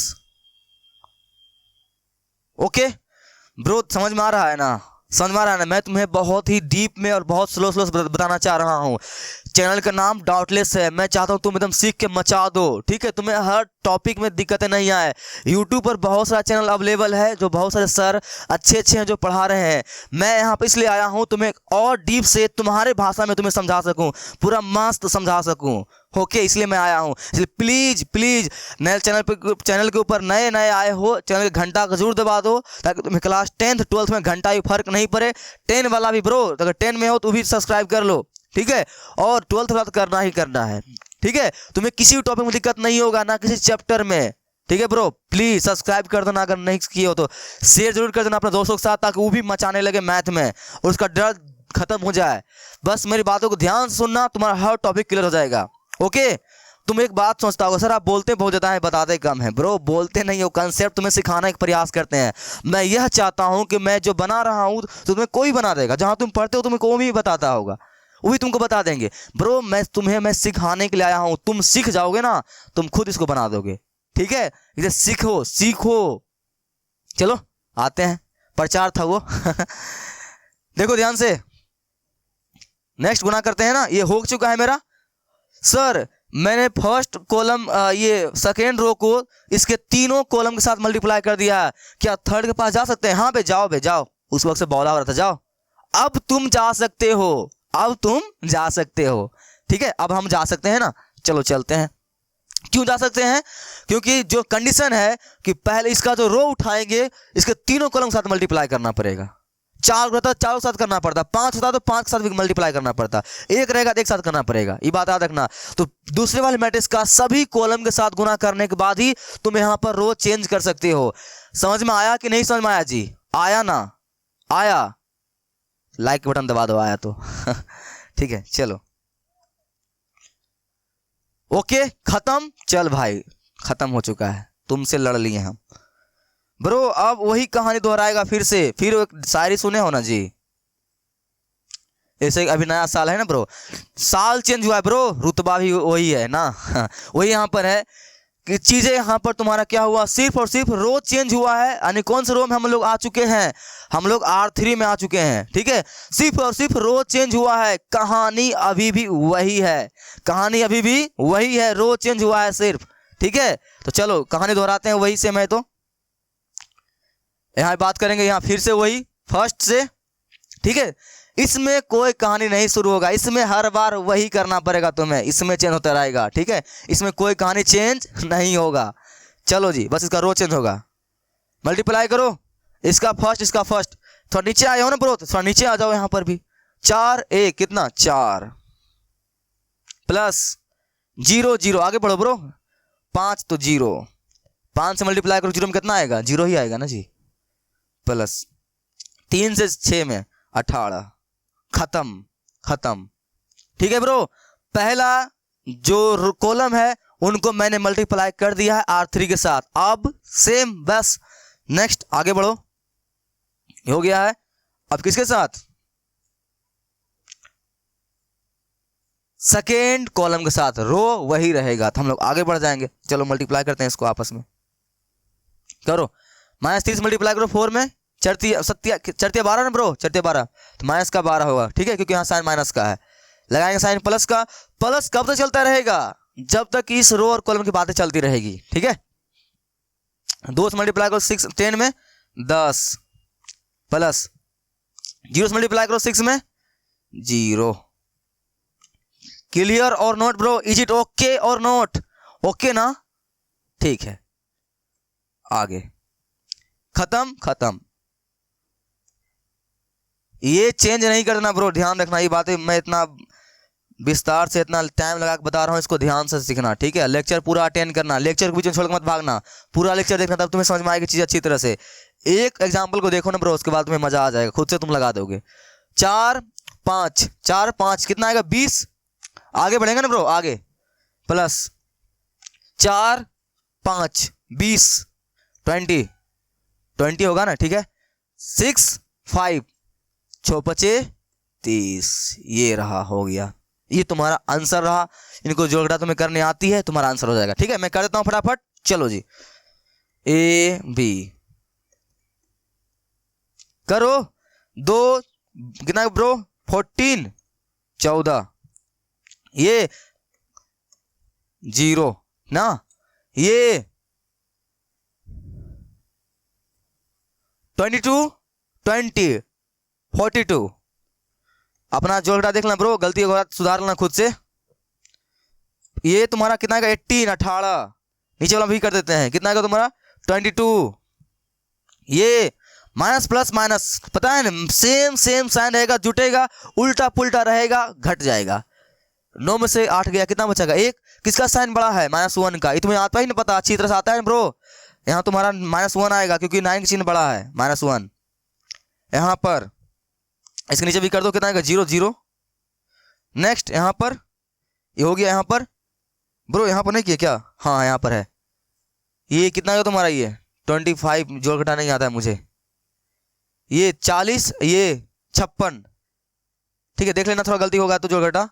ओके ब्रो, समझ में आ रहा है ना, समझ में आ रहा है ना। मैं तुम्हें बहुत ही डीप में और बहुत स्लो बताना चाह रहा हूँ। चैनल का नाम डाउटलेस है, मैं चाहता हूँ तुम एकदम सीख के मचा दो, ठीक है। तुम्हें हर टॉपिक में दिक्कतें नहीं आए। यूट्यूब पर बहुत सारा चैनल अवेलेबल है, जो बहुत सारे सर अच्छे हैं जो पढ़ा रहे हैं। मैं यहाँ पे इसलिए आया हूँ तुम्हें और डीप से तुम्हारे भाषा में तुम्हें समझा सकूँ, पूरा मस्त समझा सकूँ, ओके। इसलिए मैं आया हूँ, इसलिए प्लीज़ प्लीज़ नए चैनल के ऊपर नए आए हो, चैनल का घंटा जरूर दबा दो, ताकि तुम्हें क्लास 10th 12th में घंटा ही फर्क नहीं पड़े। 10 वाला भी ब्रो, अगर 10 में हो तो भी सब्सक्राइब कर लो, ठीक है। और 12th वाला करना ही करना है, ठीक है, तुम्हें किसी भी टॉपिक में दिक्कत नहीं होगा, ना किसी चैप्टर में। ठीक है ब्रो, प्लीज सब्सक्राइब कर देना, अगर नहीं किए हो तो शेयर जरूर कर देना अपने दोस्तों के साथ, ताकि वो भी मचाने लगे मैथ में और उसका डर खत्म हो जाए। बस मेरी बातों को ध्यान से सुनना, तुम्हारा हर टॉपिक क्लियर हो जाएगा। ओके, तुम एक बात सोचता होगा, सर आप बोलते बहुत ज़्यादा है बताते कम है। ब्रो बोलते नहीं हो, कंसेप्ट तुम्हें सिखाने का प्रयास करते हैं। मैं यह चाहता हूं कि मैं जो बना रहा हूं तो तुम्हें कोई बना देगा, जहां तुम पढ़ते हो तुम्हें कोई भी बताता होगा, वो भी तुमको बता देंगे। ब्रो मैं सिखाने के लिए आया हूं, तुम सीख जाओगे ना, तुम खुद इसको बना दोगे। ठीक है, इसे सीखो सीखो। चलो आते हैं, प्रचार था वो देखो ध्यान से, नेक्स्ट गुना करते हैं ना। ये हो चुका है मेरा। सर मैंने फर्स्ट कॉलम ये सेकेंड रो को इसके तीनों कॉलम के साथ मल्टीप्लाई कर दिया है, क्या थर्ड के पास जा सकते हैं? हाँ बे जाओ, उस वक्त से बौला हो रहा था, जाओ। अब तुम जा सकते हो, अब तुम जा सकते हो। ठीक है, अब हम जा सकते हैं ना, चलो चलते हैं। क्यों जा सकते हैं? क्योंकि जो कंडीशन है कि पहले इसका जो रो उठाएंगे इसके तीनों कॉलम के साथ मल्टीप्लाई करना पड़ेगा। 4 होता है 4 के साथ करना पड़ता, 5 होता है तो 5 के साथ भी मल्टीप्लाई करना पड़ता, 1 रहेगा तो 1 साथ करना पड़ेगा, ये बात याद रखना। तो दूसरे वाले मैट्रिक्स का सभी कॉलम के साथ गुना करने के बाद ही तुम यहां पर रो चेंज कर सकते हो। समझ में आया कि नहीं समझ में आया जी? आया ना? आया? लाइक बटन दबा दो आया तो ठीक है चलो, ओके खत्म। चल भाई खत्म हो चुका है, तुमसे लड़ लिए हम। ब्रो अब वही कहानी दोहराएगा फिर से, फिर एक शायरी सुने हो ना जी, ऐसे अभी नया साल है ना ब्रो, साल चेंज हुआ है ब्रो, रुतबा भी वही है ना वही यहाँ पर है कि चीजें यहाँ पर तुम्हारा क्या हुआ, सिर्फ और सिर्फ रो चेंज हुआ है। यानी कौन से रो में हम लोग आ चुके हैं? हम लोग R3 में आ चुके हैं। ठीक है, सिर्फ और सिर्फ रो चेंज हुआ है, कहानी अभी भी वही है, कहानी अभी भी वही है, रो चेंज हुआ है सिर्फ। ठीक है, तो चलो कहानी दोहराते हैं वही से। मैं तो यहाँ बात करेंगे यहाँ फिर से वही फर्स्ट से। ठीक है, इसमें कोई कहानी नहीं शुरू होगा, इसमें हर बार वही करना पड़ेगा तुम्हें, इसमें चेंज होता रहेगा। ठीक है, इसमें कोई कहानी चेंज नहीं होगा। चलो जी, बस इसका रो चेंज होगा। मल्टीप्लाई करो, इसका फर्स्ट। थोड़ा नीचे आए हो ना ब्रो, थोड़ा नीचे आ जाओ यहाँ पर भी। 4 1 कितना 4 प्लस 0 0 आगे बढ़ो ब्रो, 5 तो 0, 5 से मल्टीप्लाई करो 0 में कितना आएगा? 0 ही आएगा ना जी। प्लस 3 से 6 में 18, खत्म। ठीक है ब्रो, पहला जो कॉलम है उनको मैंने मल्टीप्लाई कर दिया है R3 के साथ। अब सेम बस नेक्स्ट आगे बढ़ो, हो गया है। अब किसके साथ? सेकेंड कॉलम के साथ, रो वही रहेगा, तो हम लोग आगे बढ़ जाएंगे। चलो मल्टीप्लाई करते हैं इसको आपस में, करो। -3 से मल्टीप्लाई करो 4 में, चरती 12 ना ब्रो, चरती 12 तो माइनस का 12 होगा। ठीक है, क्योंकि यहाँ साइन माइनस का है, लगाएंगे साइन प्लस का। प्लस कब तक चलता रहेगा? जब तक इस रो और कॉलम की बातें चलती रहेगी। ठीक है, 2 से मल्टीप्लाई करो 6 10 में 10 प्लस 0 से मल्टीप्लाई करो 6 में 0। क्लियर और note bro? Is it okay और नोट? ओके ना? ठीक है, आगे खत्म। ये चेंज नहीं करना ब्रो, ध्यान रखना। ये बातें मैं इतना विस्तार से इतना टाइम लगा के बता रहा हूँ, इसको ध्यान से सीखना। ठीक है, लेक्चर पूरा अटेंड करना, लेक्चर के बीच में छोड़ के मत भागना, पूरा लेक्चर देखना, तब तुम्हें समझ में आएगी चीज़ अच्छी तरह से। एक एग्जाम्पल को देखो ना ब्रो, उसके बाद तुम्हें मजा आ जाएगा, खुद से तुम लगा दोगे। 4 5 कितना आएगा? 20। आगे बढ़ेंगे ना ब्रो, आगे प्लस 4 5 20 20 होगा ना? ठीक है, 6 5 6 5 30, ये रहा, हो गया। ये तुम्हारा आंसर रहा। इनको जोड़ना तुम्हें करने आती है, तुम्हारा आंसर हो जाएगा। ठीक है, मैं कर देता हूं फटाफट। चलो जी, A B करो। 2 कितना ब्रो? 14 ये 0 ना, ये 22 20 42। अपना जोड़ देखना ब्रो, गलती सुधार लेना खुद से। ये तुम्हारा कितना का 18 18, नीचे वाला भी कर देते हैं, कितना का तुम्हारा 22। ये माइनस प्लस माइनस, पता है ना, सेम साइन रहेगा, जुटेगा, उल्टा पुल्टा रहेगा, घट जाएगा। 9 में से 8 गया, कितना बचेगा? 1। किसका साइन बड़ा है, -1 का। ये तुम्हें आता ही नहीं पता, अच्छी तरह से आता है ब्रो। यहाँ तुम्हारा -1 आएगा क्योंकि 9 का चिन्ह बड़ा है, -1। यहाँ पर इसके नीचे भी कर दो, कितना आएगा 0 0। नेक्स्ट यहाँ पर ये हो गया। यहाँ पर ब्रो यहाँ पर नहीं किया क्या, हाँ यहाँ पर है। ये कितना आएगा तुम्हारा, ये 25, जोड़ घटा नहीं आता है मुझे। ये 40, ये 56, ठीक है, देख लेना थोड़ा गलती होगा तो जोड़ घटा।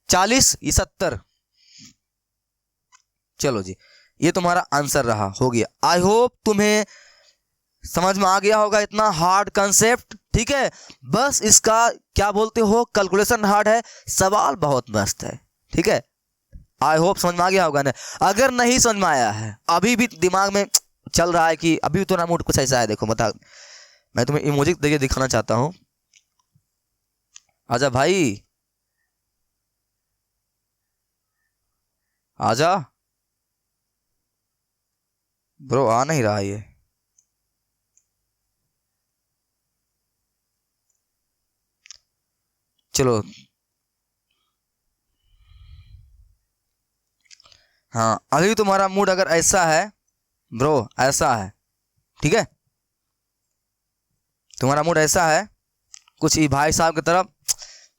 40, ये 70। चलो जी, ये तुम्हारा आंसर रहा, हो गया। आई होप तुम्हें समझ में आ गया होगा, इतना हार्ड कंसेप्ट, ठीक है। बस इसका क्या बोलते हो, कैलकुलेशन हार्ड है, सवाल बहुत मस्त है, ठीक है। आई होप समझ में आ गया होगा ना। अगर नहीं समझ में आया है, अभी भी दिमाग में चल रहा है कि अभी तो ना मूड कुछ ऐसा है, देखो बता, मैं तुम्हें इमोजी देखिए दिखाना चाहता हूं। आजा भाई, आजा ब्रो, आ नहीं रहा ये। चलो हाँ, अभी तुम्हारा मूड अगर ऐसा है ब्रो, ऐसा है, ठीक है, तुम्हारा मूड ऐसा है कुछ ही भाई साहब की तरफ,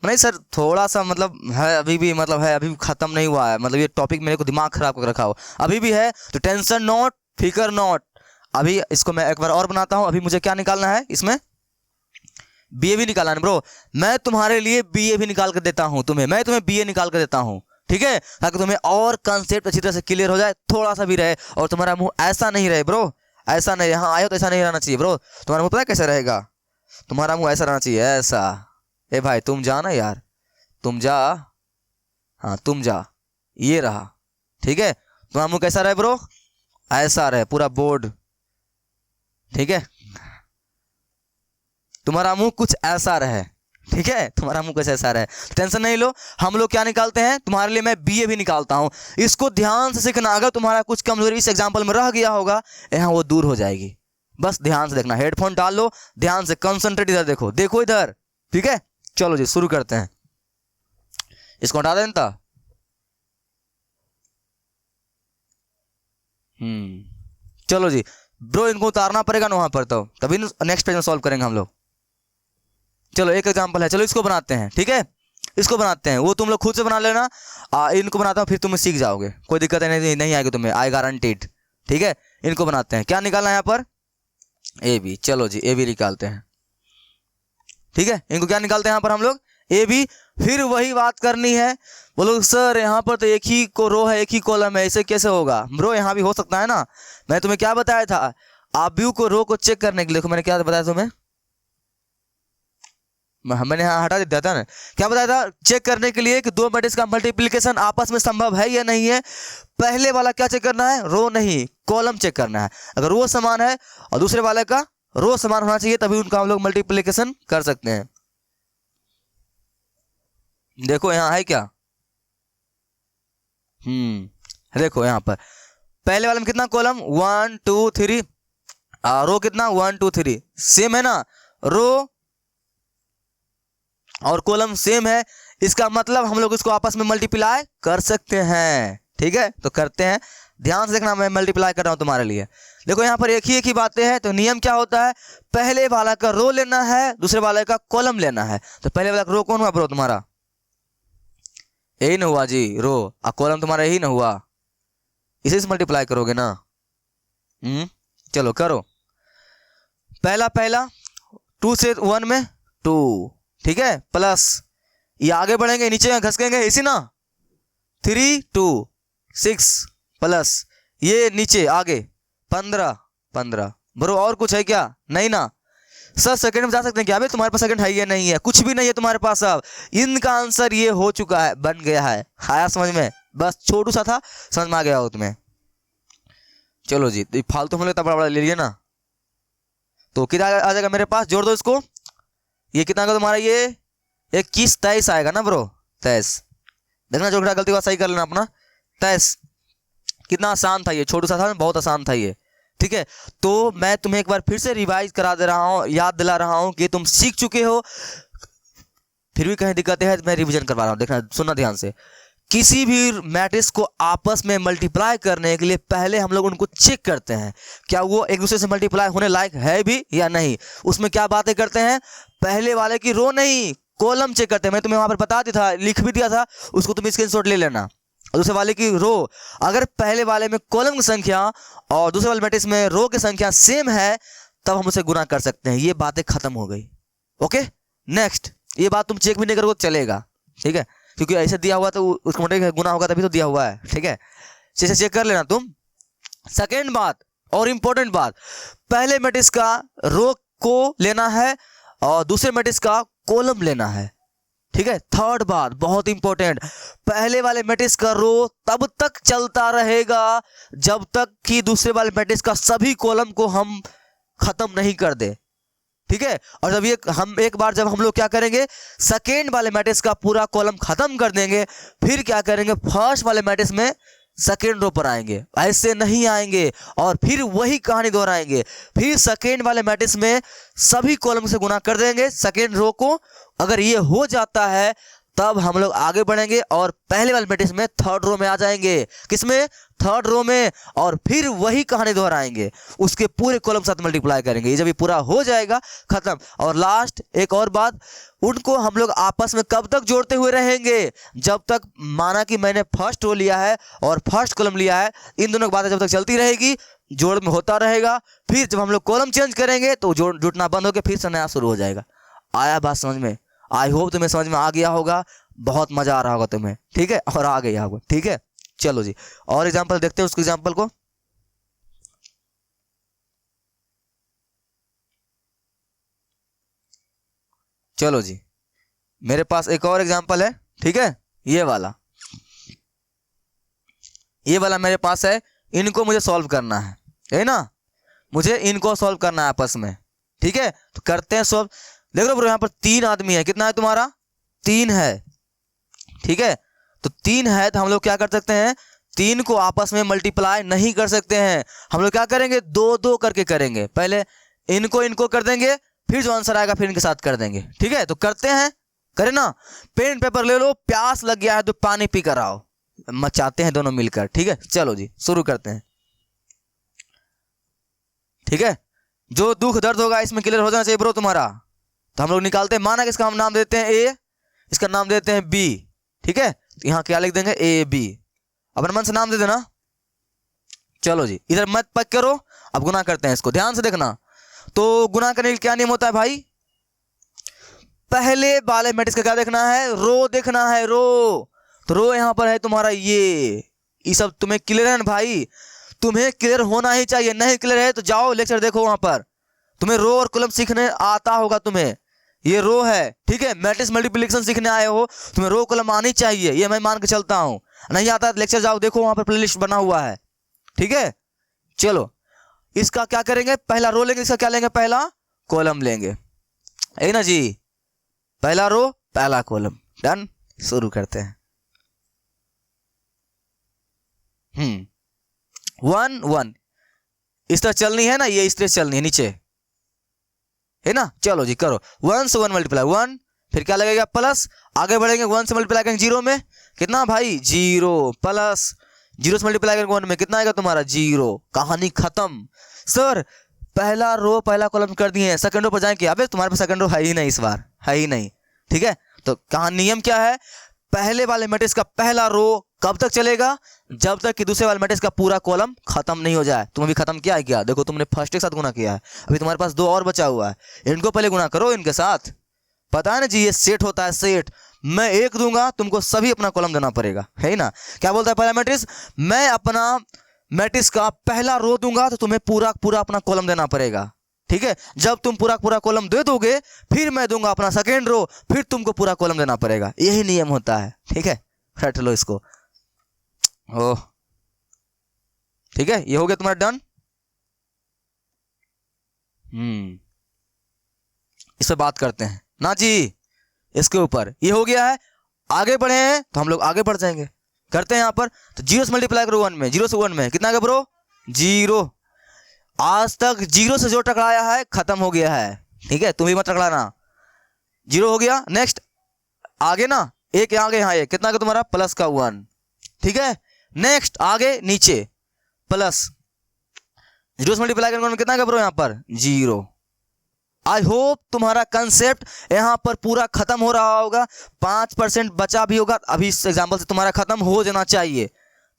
नहीं सर थोड़ा सा मतलब है अभी भी, मतलब है अभी भी खत्म नहीं हुआ है, मतलब ये टॉपिक मेरे को दिमाग खराब कर रखा हो, अभी भी है तो टेंशन नॉट, फिकर नॉट। अभी इसको मैं एक बार और बनाता हूं। अभी मुझे क्या निकालना है, इसमें बीए भी निकालना है ब्रो। मैं तुम्हारे लिए बीए भी निकाल कर देता हूं तुम्हें, मैं तुम्हें बीए निकाल कर देता हूं, ठीक है, ताकि तुम्हें और कंसेप्ट अच्छी तरह से क्लियर हो जाए, थोड़ा सा भी रहे, और तुम्हारा मुंह ऐसा नहीं रहे ब्रो, ऐसा नहीं, यहाँ आयो तो ऐसा नहीं रहना चाहिए ब्रो। तुम्हारा मुंह पता है कैसे रहेगा, तुम्हारा मुंह ऐसा रहना चाहिए, ऐसा। ए भाई तुम जा ना यार, तुम जा, हाँ तुम जा, ये रहा, ठीक है। तुम्हारा मुंह कैसा रहे ब्रो, ऐसा रहे, पूरा बोर्ड, ठीक है। तुम्हारा मुंह कुछ ऐसा रहे, ठीक है, तुम्हारा मुंह कुछ ऐसा रहे, टेंशन नहीं लो। हम लोग क्या निकालते हैं तुम्हारे लिए, मैं बीए भी निकालता हूं, इसको ध्यान से सीखना। अगर तुम्हारा कुछ कमजोरी इस एग्जाम्पल में रह गया होगा, यहाँ वो दूर हो जाएगी, बस ध्यान से देखना। हेडफोन डाल लो, ध्यान से कंसंट्रेट, इधर देखो, देखो इधर, ठीक है। चलो जी शुरू करते हैं, इसको हटा देना था। चलो जी ब्रो, इनको उतारना पड़ेगा ना वहां पर, तो तभी नेक्स्ट पेज में सॉल्व करेंगे हम लोग। चलो एक एग्जांपल है, चलो इसको बनाते हैं, ठीक है, इसको बनाते हैं, वो तुम लोग खुद से बना लेना। इनको बनाता हूँ, फिर तुम सीख जाओगे, कोई दिक्कत नहीं आएगी तुम्हें, आई गारंटीड, ठीक है। इनको बनाते हैं, क्या निकालना है यहाँ पर, ए बी। चलो जी ए बी निकालते हैं, ठीक है। इनको क्या निकालते हैं यहाँ पर हम लोग, ए बी। फिर वही बात करनी है, बोलो सर यहाँ पर तो एक ही को रो है, एक ही कॉलम है, ऐसे कैसे होगा ब्रो, यहाँ भी हो सकता है ना। मैं तुम्हें क्या बताया था, आप व्यू को रो को चेक करने के लिए, मैंने क्या बताया तुम्हें, मैंने यहाँ हटा दिया था ना, क्या बताया था, चेक करने के लिए कि दो मैट्रिक्स का मल्टीप्लिकेशन आपस में संभव है या नहीं है। पहले वाला क्या चेक करना है, रो नहीं कॉलम चेक करना है। अगर रो समान है और दूसरे वाले का रो समान होना चाहिए, तभी उनका हम लोग मल्टीप्लिकेशन कर सकते हैं। देखो यहाँ है क्या, देखो यहाँ पर पहले वाले में कितना कॉलम, 1 2 3, रो कितना 1 2 3, सेम है ना, रो और कॉलम सेम है, इसका मतलब हम लोग इसको आपस में मल्टीप्लाई कर सकते हैं, ठीक है। तो करते हैं, ध्यान से देखना, मैं मल्टीप्लाई कर रहा हूं तुम्हारे लिए। देखो यहाँ पर एक ही बातें हैं, तो नियम क्या होता है, पहले वाला का रो लेना है, दूसरे वाले का कॉलम लेना है। तो पहले वाला का रो कौन हुआ ब्रो, तुम्हारा यही ना हुआ जी, रो, और कॉलम तुम्हारा यही ना हुआ, इसे से मल्टीप्लाई करोगे ना। चलो करो, पहला 2 से 1 में 2, ठीक है, प्लस ये आगे बढ़ेंगे, नीचे घसकेंगे इसी ना, 3 2 6 प्लस ये नीचे आगे 15 ब्रो। और कुछ है क्या, नहीं ना सर, सेकंड में जा सकते हैं क्या, अभी तुम्हारे पास सेकंड है या नहीं है, कुछ भी नहीं है तुम्हारे पास। अब इनका आंसर ये हो चुका है, बन गया है, आया समझ में, बस छोटू सा था, समझ में आ गया हो तुम्हें। चलो जी, तो फालतू हम लोग इतना बड़ा ले लिए ना, तो कितना आ जाएगा मेरे पास, जोड़ दो इसको, ये कितना का तुम्हारा, ये 21 23 आएगा ना ब्रो, 23। देखना जो गलती हुआ सही कर लेना अपना, 23। कितना आसान था ये, छोटू सा था, बहुत आसान था ये, ठीक है। तो मैं तुम्हें एक बार फिर से रिवाइज करा दे रहा हूँ, याद दिला रहा हूँ कि तुम सीख चुके हो, फिर भी कहीं दिक्कत है, मैं रिवीजन करवा रहा हूँ। देखना, सुनना ध्यान से, किसी भी मैट्रिक्स को आपस में मल्टीप्लाई करने के लिए पहले हम लोग उनको चेक करते हैं क्या वो एक दूसरे से मल्टीप्लाई होने लायक है भी या नहीं। उसमें क्या बातें करते हैं, पहले वाले की रो नहीं कॉलम चेक करते हैं। मैं तुम्हें वहां पर बता दिया था, लिख भी दिया था, उसको तुम स्क्रीनशॉट ले लेना। और दूसरे वाले की रो, अगर पहले वाले में कॉलम की संख्या और दूसरे वाले मैट्रिक्स में रो की संख्या सेम है तब हम उसे गुना कर सकते हैं। ये बातें खत्म हो गई। ओके नेक्स्ट, ये बात तुम चेक भी नहीं करोगे चलेगा, ठीक है, क्योंकि ऐसे दिया हुआ तो उसका मतलब गुना होगा तभी तो दिया हुआ है, ठीक है, इसे चेक कर लेना तुम। सेकेंड बात और इंपॉर्टेंट बात, पहले मैट्रिक्स का रो को लेना है और दूसरे मैट्रिक्स का कॉलम लेना है, ठीक है। थर्ड बात बहुत इंपॉर्टेंट, पहले वाले मैट्रिक्स का रो तब तक चलता रहेगा जब तक कि दूसरे वाले मैट्रिक्स का सभी कॉलम को हम खत्म नहीं कर दे, ठीक है। और जब ये हम एक बार जब हम लोग क्या करेंगे, सेकेंड वाले मैट्रिक्स का पूरा कॉलम खत्म कर देंगे, फिर क्या करेंगे, फर्स्ट वाले मैट्रिक्स में सेकेंड रो पर आएंगे, ऐसे नहीं आएंगे और फिर वही कहानी दोहराएंगे। फिर सेकेंड वाले मैट्रिक्स में सभी कॉलम से गुना कर देंगे सेकेंड रो को। अगर ये हो जाता है तब हम लोग आगे बढ़ेंगे और पहले वाले मैट्रिक्स में थर्ड रो में आ जाएंगे। किसमें, थर्ड रो में, और फिर वही कहानी दोहराएंगे, उसके पूरे कॉलम साथ मल्टीप्लाई करेंगे। ये जब ये पूरा हो जाएगा खत्म। और लास्ट एक और बात, उनको हम लोग आपस में कब तक जोड़ते हुए रहेंगे, जब तक माना कि मैंने फर्स्ट रो लिया है और फर्स्ट कॉलम लिया है, इन दोनों की बातें जब तक चलती रहेगी, जोड़ में होता रहेगा। फिर जब हम लोग कॉलम चेंज करेंगे तो जोड़ जुटना बंद होकर फिर से नया शुरू हो जाएगा। आया बात समझ में? आई होप तुम्हें समझ में आ गया होगा, बहुत मजा आ रहा होगा तुम्हें, ठीक है, और आ गया होगा, ठीक है। चलो जी और एग्जांपल देखते हैं उसके एग्जांपल को। चलो जी मेरे पास एक और एग्जांपल है, ठीक है, ये वाला मेरे पास है। इनको मुझे सॉल्व करना है ना, मुझे इनको सॉल्व करना है आपस में, ठीक है। तो करते हैं सॉल्व। देख लो ब्रो यहाँ पर 3 आदमी है, कितना है तुम्हारा, 3 है, ठीक है। तो 3 है तो हम लोग क्या कर सकते हैं, 3 को आपस में मल्टीप्लाई नहीं कर सकते हैं। हम लोग क्या करेंगे, 2-2 करके करेंगे। पहले इनको कर देंगे, फिर जो आंसर आएगा फिर इनके साथ कर देंगे, ठीक है। तो करते हैं, करें ना। पेन पेपर ले लो, प्यास लग गया है तो पानी पी कर आओ, मचाते हैं दोनों मिलकर, ठीक है। चलो जी शुरू करते हैं, ठीक है। जो दुख दर्द होगा इसमें क्लियर हो जाना चाहिए ब्रो तुम्हारा। तो हम लोग निकालते हैं, माना कि इसका हम नाम देते हैं ए, इसका नाम देते हैं बी, ठीक है। तो यहाँ क्या लिख देंगे, ए बी, अपने मन से नाम दे देना। चलो जी इधर मत पक करो, अब गुना करते हैं इसको, ध्यान से देखना। तो गुना करने के लिए क्या नियम होता है भाई, पहले वाले मैट्रिक्स का क्या देखना है, रो देखना है, रो। तो रो यहाँ पर है तुम्हारा ये सब तुम्हें क्लियर है ना भाई, तुम्हें क्लियर होना ही चाहिए। नहीं क्लियर है तो जाओ लेक्चर देखो, वहां पर तुम्हें रो और कॉलम सीखने आता होगा तुम्हें। ये रो है, ठीक है, मैट्रिक्स मल्टीप्लिकेशन सीखने आए हो, तुम्हें रो कॉलम आनी चाहिए, ये मैं मान के चलता हूं। नहीं आता तो लेक्चर जाओ देखो, वहां पर प्लेलिस्ट बना हुआ है, ठीक है। चलो इसका क्या करेंगे, पहला रो लेंगे, इसका क्या लेंगे, पहला कॉलम लेंगे, है ना जी। पहला रो पहला कॉलम, डन। शुरू करते हैं। 1 1 इस तरह चलनी है ना, ये इस तरह चलनी है नीचे, है ना। चलो जी करो, 1 से 1 मल्टीप्लाई 1, फिर क्या लगेगा प्लस, आगे बढ़ेंगे 1 से मल्टीप्लाई करेंगे 0 में, कितना भाई 0, प्लस 0 से मल्टीप्लाई करेंगे 1 में, कितना आएगा तुम्हारा 0, कहानी खत्म। सर पहला रो पहला कॉलम कर दिए, सेकंड रो पर जाएंगे, अबे तुम्हारे पास सेकंड रो है ही नहीं, इस बार है ही नहीं, ठीक है। तो कहानी नियम क्या है, पहले वाले मैट्रिक्स का पहला रो कब तक चलेगा, जब तक कि दूसरे वाले मैट्रिक्स का पूरा कॉलम खत्म नहीं हो जाए। तुम अभी खत्म किया है क्या, देखो तुमने फर्स्ट के साथ गुना किया है, अभी तुम्हारे पास 2 और बचा हुआ है, इनको पहले गुना करो इनके साथ। पता है ना जी, ये सेट होता है, सेट। मैं 1 दूंगा तुमको सभी अपना कॉलम देना पड़ेगा, है ना। क्या बोलता है पहला मैट्रिक्स, मैं अपना मैट्रिक्स का पहला रो दूंगा तो तुम्हें पूरा पूरा अपना कॉलम देना पड़ेगा, ठीक है। जब तुम पूरा पूरा कॉलम दे दोगे फिर मैं दूंगा अपना सेकेंड रो, फिर तुमको पूरा कॉलम देना पड़ेगा, यही नियम होता है, ठीक है। रट लो इसको, ओह ठीक है, ये हो गया तुम्हारा डन। इस पर बात करते हैं ना जी, इसके ऊपर ये हो गया है। आगे बढ़े हैं तो हम लोग आगे बढ़ जाएंगे, करते हैं यहाँ पर। तो 0 से मल्टीप्लाई करो 1 में, 0 से 1 में कितना है ब्रो 0। आज तक 0 से जो टकराया है खत्म हो गया है, ठीक है, तुम भी मत टकराना। 0 हो गया, नेक्स्ट आगे ना एक आगे यहाँ एक, कितना का तुम्हारा प्लस का 1, ठीक है। नेक्स्ट आगे नीचे प्लस, जीरो से मल्टीप्लाई करने कितना का ब्रो यहाँ पर 0। आई होप तुम्हारा कंसेप्ट यहाँ पर पूरा खत्म हो रहा होगा, 5% बचा भी होगा, अभी इस एग्जाम्पल से तुम्हारा खत्म हो जाना चाहिए,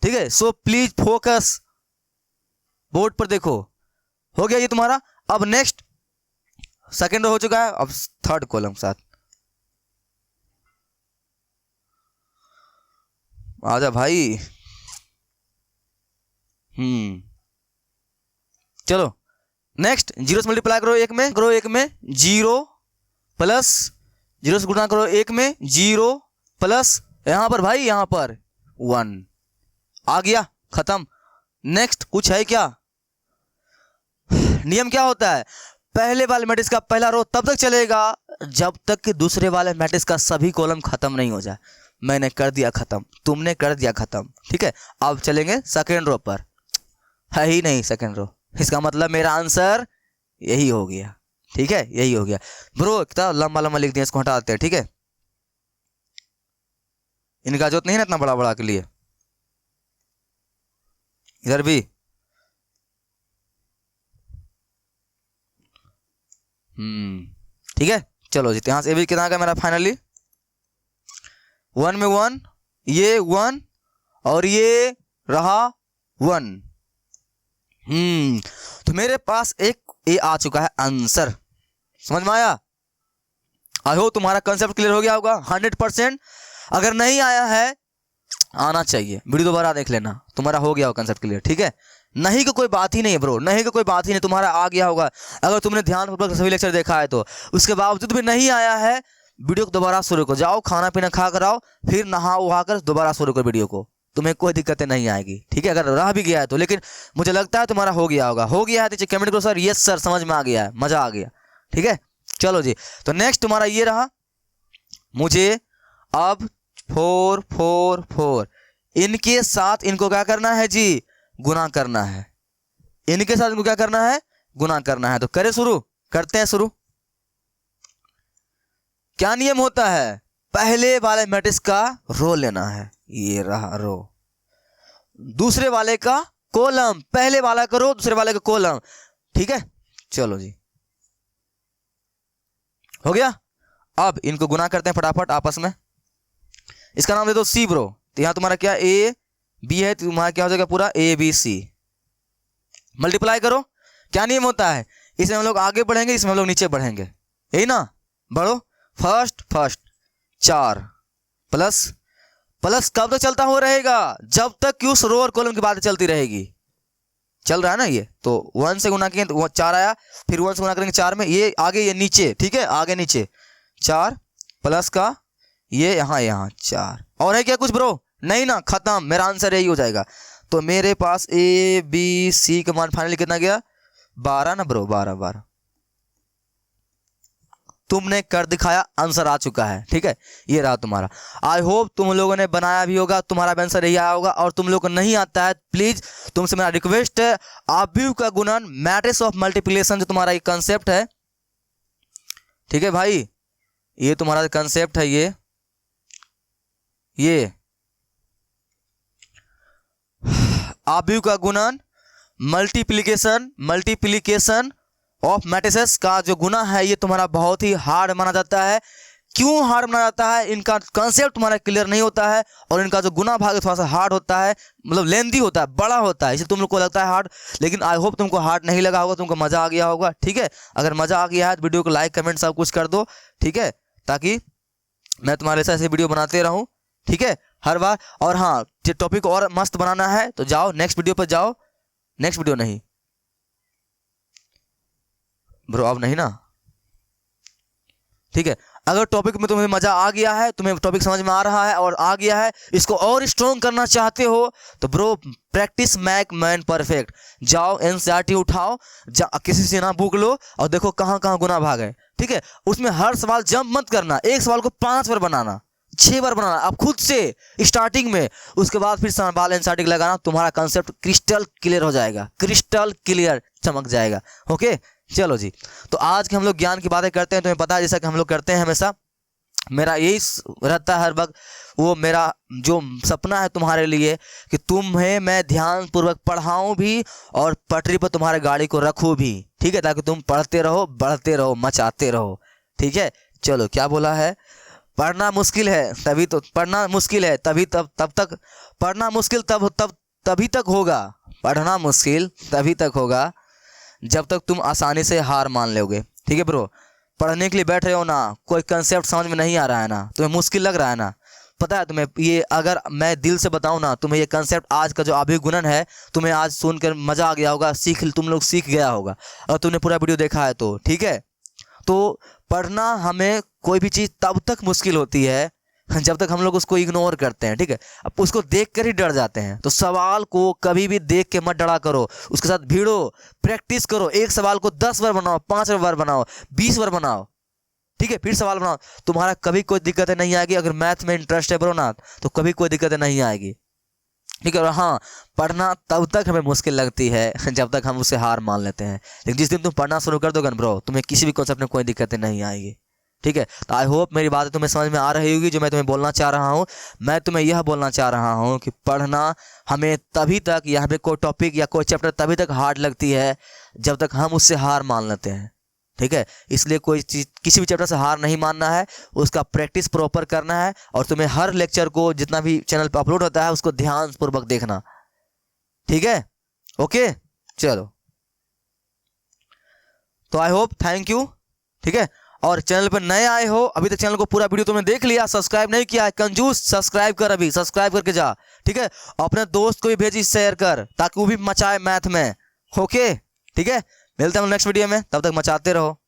ठीक है। सो प्लीज फोकस, बोर्ड पर देखो, हो गया ये तुम्हारा। अब नेक्स्ट सेकेंड रो हो चुका है, अब थर्ड कॉलम साथ आजा भाई। चलो नेक्स्ट, जीरो से मल्टीप्लाई करो एक में, करो एक में 0 प्लस, जीरो से गुणा करो एक में 0 प्लस, यहां पर भाई यहां पर 1 आ गया, खत्म। नेक्स्ट कुछ है क्या? नियम क्या होता है, पहले वाले मैट्रिक्स का पहला रो तब तक चलेगा जब तक कि दूसरे वाले मैट्रिक्स का सभी कॉलम खत्म नहीं हो जाए। मैंने कर दिया खत्म, तुमने कर दिया खत्म, ठीक है। अब चलेंगे सेकेंड रो पर, है ही नहीं सेकेंड रो, इसका मतलब मेरा आंसर यही हो गया, ठीक है, यही हो गया। ब्रो कितना लंबा लंबा लिख दिया, इसको हटा देते हैं, ठीक है। इनका जरूरत नहीं है ना इतना बड़ा बड़ा के लिए। इधर भी ठीक है। चलो जी, यहां से भी कितना का मेरा फाइनली 1 में 1, ये 1 और ये रहा 1। तो मेरे पास एक ए आ चुका है आंसर, समझ में आया? आई होप तुम्हारा कंसेप्ट क्लियर हो गया होगा 100%। अगर नहीं आया है आना चाहिए, वीडियो दोबारा देख लेना, तुम्हारा हो गया होगा कंसेप्ट क्लियर, ठीक है। नहीं का कोई बात ही नहीं है ब्रो, नहीं का कोई बात ही नहीं, तुम्हारा आ गया होगा। अगर तुमने ध्यानपूर्वक सभी लेक्चर देखा है तो उसके बावजूद भी नहीं आया है, वीडियो को दोबारा शुरू करो, जाओ खाना पीना खा कर आओ, फिर नहा उहा कर दोबारा शुरू करो वीडियो को, तुम्हें कोई दिक्कतें नहीं आएगी, ठीक है। अगर रह भी गया है तो, लेकिन मुझे लगता है तुम्हारा हो गया होगा। हो गया है तो कमेंट करो सर यस सर समझ में आ गया है, मजा आ गया, ठीक है। चलो जी, तो नेक्स्ट तुम्हारा ये रहा, मुझे अब 4 4 4 इनके साथ इनको क्या करना है जी, गुना करना है। इनके साथ इनको क्या करना है, गुना करना है। तो करें शुरू, करते हैं शुरू। क्या नियम होता है, पहले वाले मैट्रिक्स का रो लेना है, ये रहा रो, दूसरे वाले का कॉलम, पहले वाला का रो दूसरे वाले का कॉलम, ठीक है। चलो जी हो गया। अब इनको गुना करते हैं फटाफट आपस में, इसका नाम दे दो सी ब्रो। तो यहां तुम्हारा क्या ए बी है, तुम्हारा क्या हो जाएगा पूरा ए बी सी। मल्टीप्लाई करो, क्या नियम होता है, इसमें हम लोग आगे बढ़ेंगे, इसमें हम लोग नीचे बढ़ेंगे, यही ना। बढ़ो, फर्स्ट 4 प्लस, प्लस कब तक चलता हो रहेगा, जब तक कि उस रो और कॉलम की बात चलती रहेगी। चल रहा है ना ये, तो 1 से गुना किए तो 4 आया, फिर 1 से गुना करेंगे 4 में, ये आगे ये नीचे, ठीक है, आगे नीचे 4 प्लस का ये यहाँ 4। और है क्या कुछ ब्रो, नहीं ना, खत्म, मेरा आंसर यही हो जाएगा। तो मेरे पास ए बी सी का मान फाइनली कितना गया, 12 ना ब्रो, 12। तुमने कर दिखाया, आंसर आ चुका है, ठीक है, ये रहा तुम्हारा। आई होप तुम लोगों ने बनाया भी होगा, तुम्हारा भी आंसर यही आया होगा। और तुम लोग को नहीं आता है, प्लीज तुमसे मेरा रिक्वेस्ट है, आव्यूह का गुणन, मैट्रिक्स ऑफ मल्टीप्लिकेशन जो तुम्हारा एक कंसेप्ट है, ठीक है भाई, ये तुम्हारा कंसेप्ट है, ये आव्यूह का गुणन, मल्टीप्लिकेशन ऑफ मैट्रिसेस का जो गुना है, ये तुम्हारा बहुत ही हार्ड माना जाता है। क्यों हार्ड माना जाता है, इनका कंसेप्ट तुम्हारा क्लियर नहीं होता है, और इनका जो गुना भाग थोड़ा सा हार्ड होता है, मतलब लेंदी होता है, बड़ा होता है, इसे तुम लोग को लगता है हार्ड, लेकिन आई होप तुमको हार्ड नहीं लगा होगा, तुमको मजा आ गया होगा, ठीक है। अगर मजा आ गया है तो वीडियो को लाइक कमेंट सब कुछ कर दो, ठीक है, ताकि मैं तुम्हारे साथ ऐसे वीडियो बनाते रहूं, ठीक है, हर बार। और हाँ, जो टॉपिक और मस्त बनाना है तो जाओ नेक्स्ट वीडियो पर जाओ, नेक्स्ट वीडियो नहीं ब्रो, अब नहीं ना, ठीक है। अगर टॉपिक में तुम्हें मजा आ गया है, तुम्हें टॉपिक समझ में आ रहा है और आ गया है, इसको और स्ट्रॉन्ग करना चाहते हो, तो bro practice make man perfect, जाओ एनसीईआरटी उठाओ, किसी से ना बुक लो और देखो कहाँ कहाँ गुना भाग है, ठीक है। उसमें हर सवाल जंप मत करना, एक सवाल को 5 बार बनाना, 6 बार बनाना, अब खुद से स्टार्टिंग में, उसके बाद फिर सवाल एनसीईआरटी लगाना, तुम्हारा कंसेप्ट क्रिस्टल क्लियर हो जाएगा, क्रिस्टल क्लियर चमक जाएगा, ओके। चलो जी, तो आज के हम लोग ज्ञान की बातें करते हैं, तुम्हें पता है जैसा कि हम लोग करते हैं हमेशा, मेरा यही रहता है हर वक्त, वो मेरा जो सपना है तुम्हारे लिए कि तुम्हें मैं ध्यान पूर्वक पढ़ाऊँ भी और पटरी पर तुम्हारे गाड़ी को रखूँ भी, ठीक है, ताकि तुम पढ़ते रहो, बढ़ते रहो, मचाते रहो, ठीक है। चलो क्या बोला है, पढ़ना मुश्किल है तभी तो पढ़ना मुश्किल है तभी तब तक पढ़ना मुश्किल तभी तक होगा, पढ़ना मुश्किल तभी तक होगा जब तक तुम आसानी से हार मान लोगे, ठीक है ब्रो। पढ़ने के लिए बैठ रहे हो ना, कोई कंसेप्ट समझ में नहीं आ रहा है ना, तुम्हें मुश्किल लग रहा है ना, पता है तुम्हें ये, अगर मैं दिल से बताऊं ना, तुम्हें ये कंसेप्ट आज का जो अभिगुणन है, तुम्हें आज सुनकर मज़ा आ गया होगा, तुम लोग सीख गया होगा और तुमने पूरा वीडियो देखा है तो, ठीक है। तो पढ़ना हमें कोई भी चीज़ तब तक मुश्किल होती है जब तक हम लोग उसको इग्नोर करते हैं, ठीक है। अब उसको देख कर ही डर जाते हैं। तो सवाल को कभी भी देख के मत डरा करो, उसके साथ भिड़ो, प्रैक्टिस करो। एक सवाल को 10 बार बनाओ, 5 बार बनाओ, 20 बार बनाओ, ठीक है, फिर सवाल बनाओ। तुम्हारा कभी कोई दिक्कतें नहीं आएगी। अगर मैथ में इंटरेस्ट है ब्रो ना, तो कभी कोई दिक्कतें नहीं आएगी, ठीक है। और हाँ, पढ़ना तब तक हमें मुश्किल लगती है जब तक हम उसे हार मान लेते हैं। लेकिन जिस दिन तुम पढ़ना शुरू कर दोगे ब्रो, तुम्हें किसी भी कॉन्सेप्ट में कोई दिक्कतें नहीं आएगी, ठीक है। तो आई होप मेरी बातें तुम्हें समझ में आ रही होगी, जो मैं तुम्हें बोलना चाह रहा हूँ। मैं तुम्हें यह बोलना चाह रहा हूँ कि पढ़ना हमें तभी तक, यहाँ पे कोई टॉपिक या कोई चैप्टर तभी तक हार्ड लगती है जब तक हम उससे हार मान लेते हैं, ठीक है। इसलिए कोई चीज़, किसी भी चैप्टर से हार नहीं मानना है, उसका प्रैक्टिस प्रॉपर करना है। और तुम्हें हर लेक्चर को, जितना भी चैनल पर अपलोड होता है, उसको ध्यानपूर्वक देखना, ठीक है। ओके, चलो, तो आई होप, थैंक यू, ठीक है। और चैनल पर नए आए हो, अभी तक चैनल को पूरा वीडियो तुमने देख लिया, सब्सक्राइब नहीं किया है, कंजूस, सब्सक्राइब कर, अभी सब्सक्राइब करके जा, ठीक है। अपने दोस्त को भी भेजी, शेयर कर, ताकि वो भी मचाए मैथ में, ओके, ठीक है। मिलते हैं नेक्स्ट वीडियो में, तब तक मचाते रहो।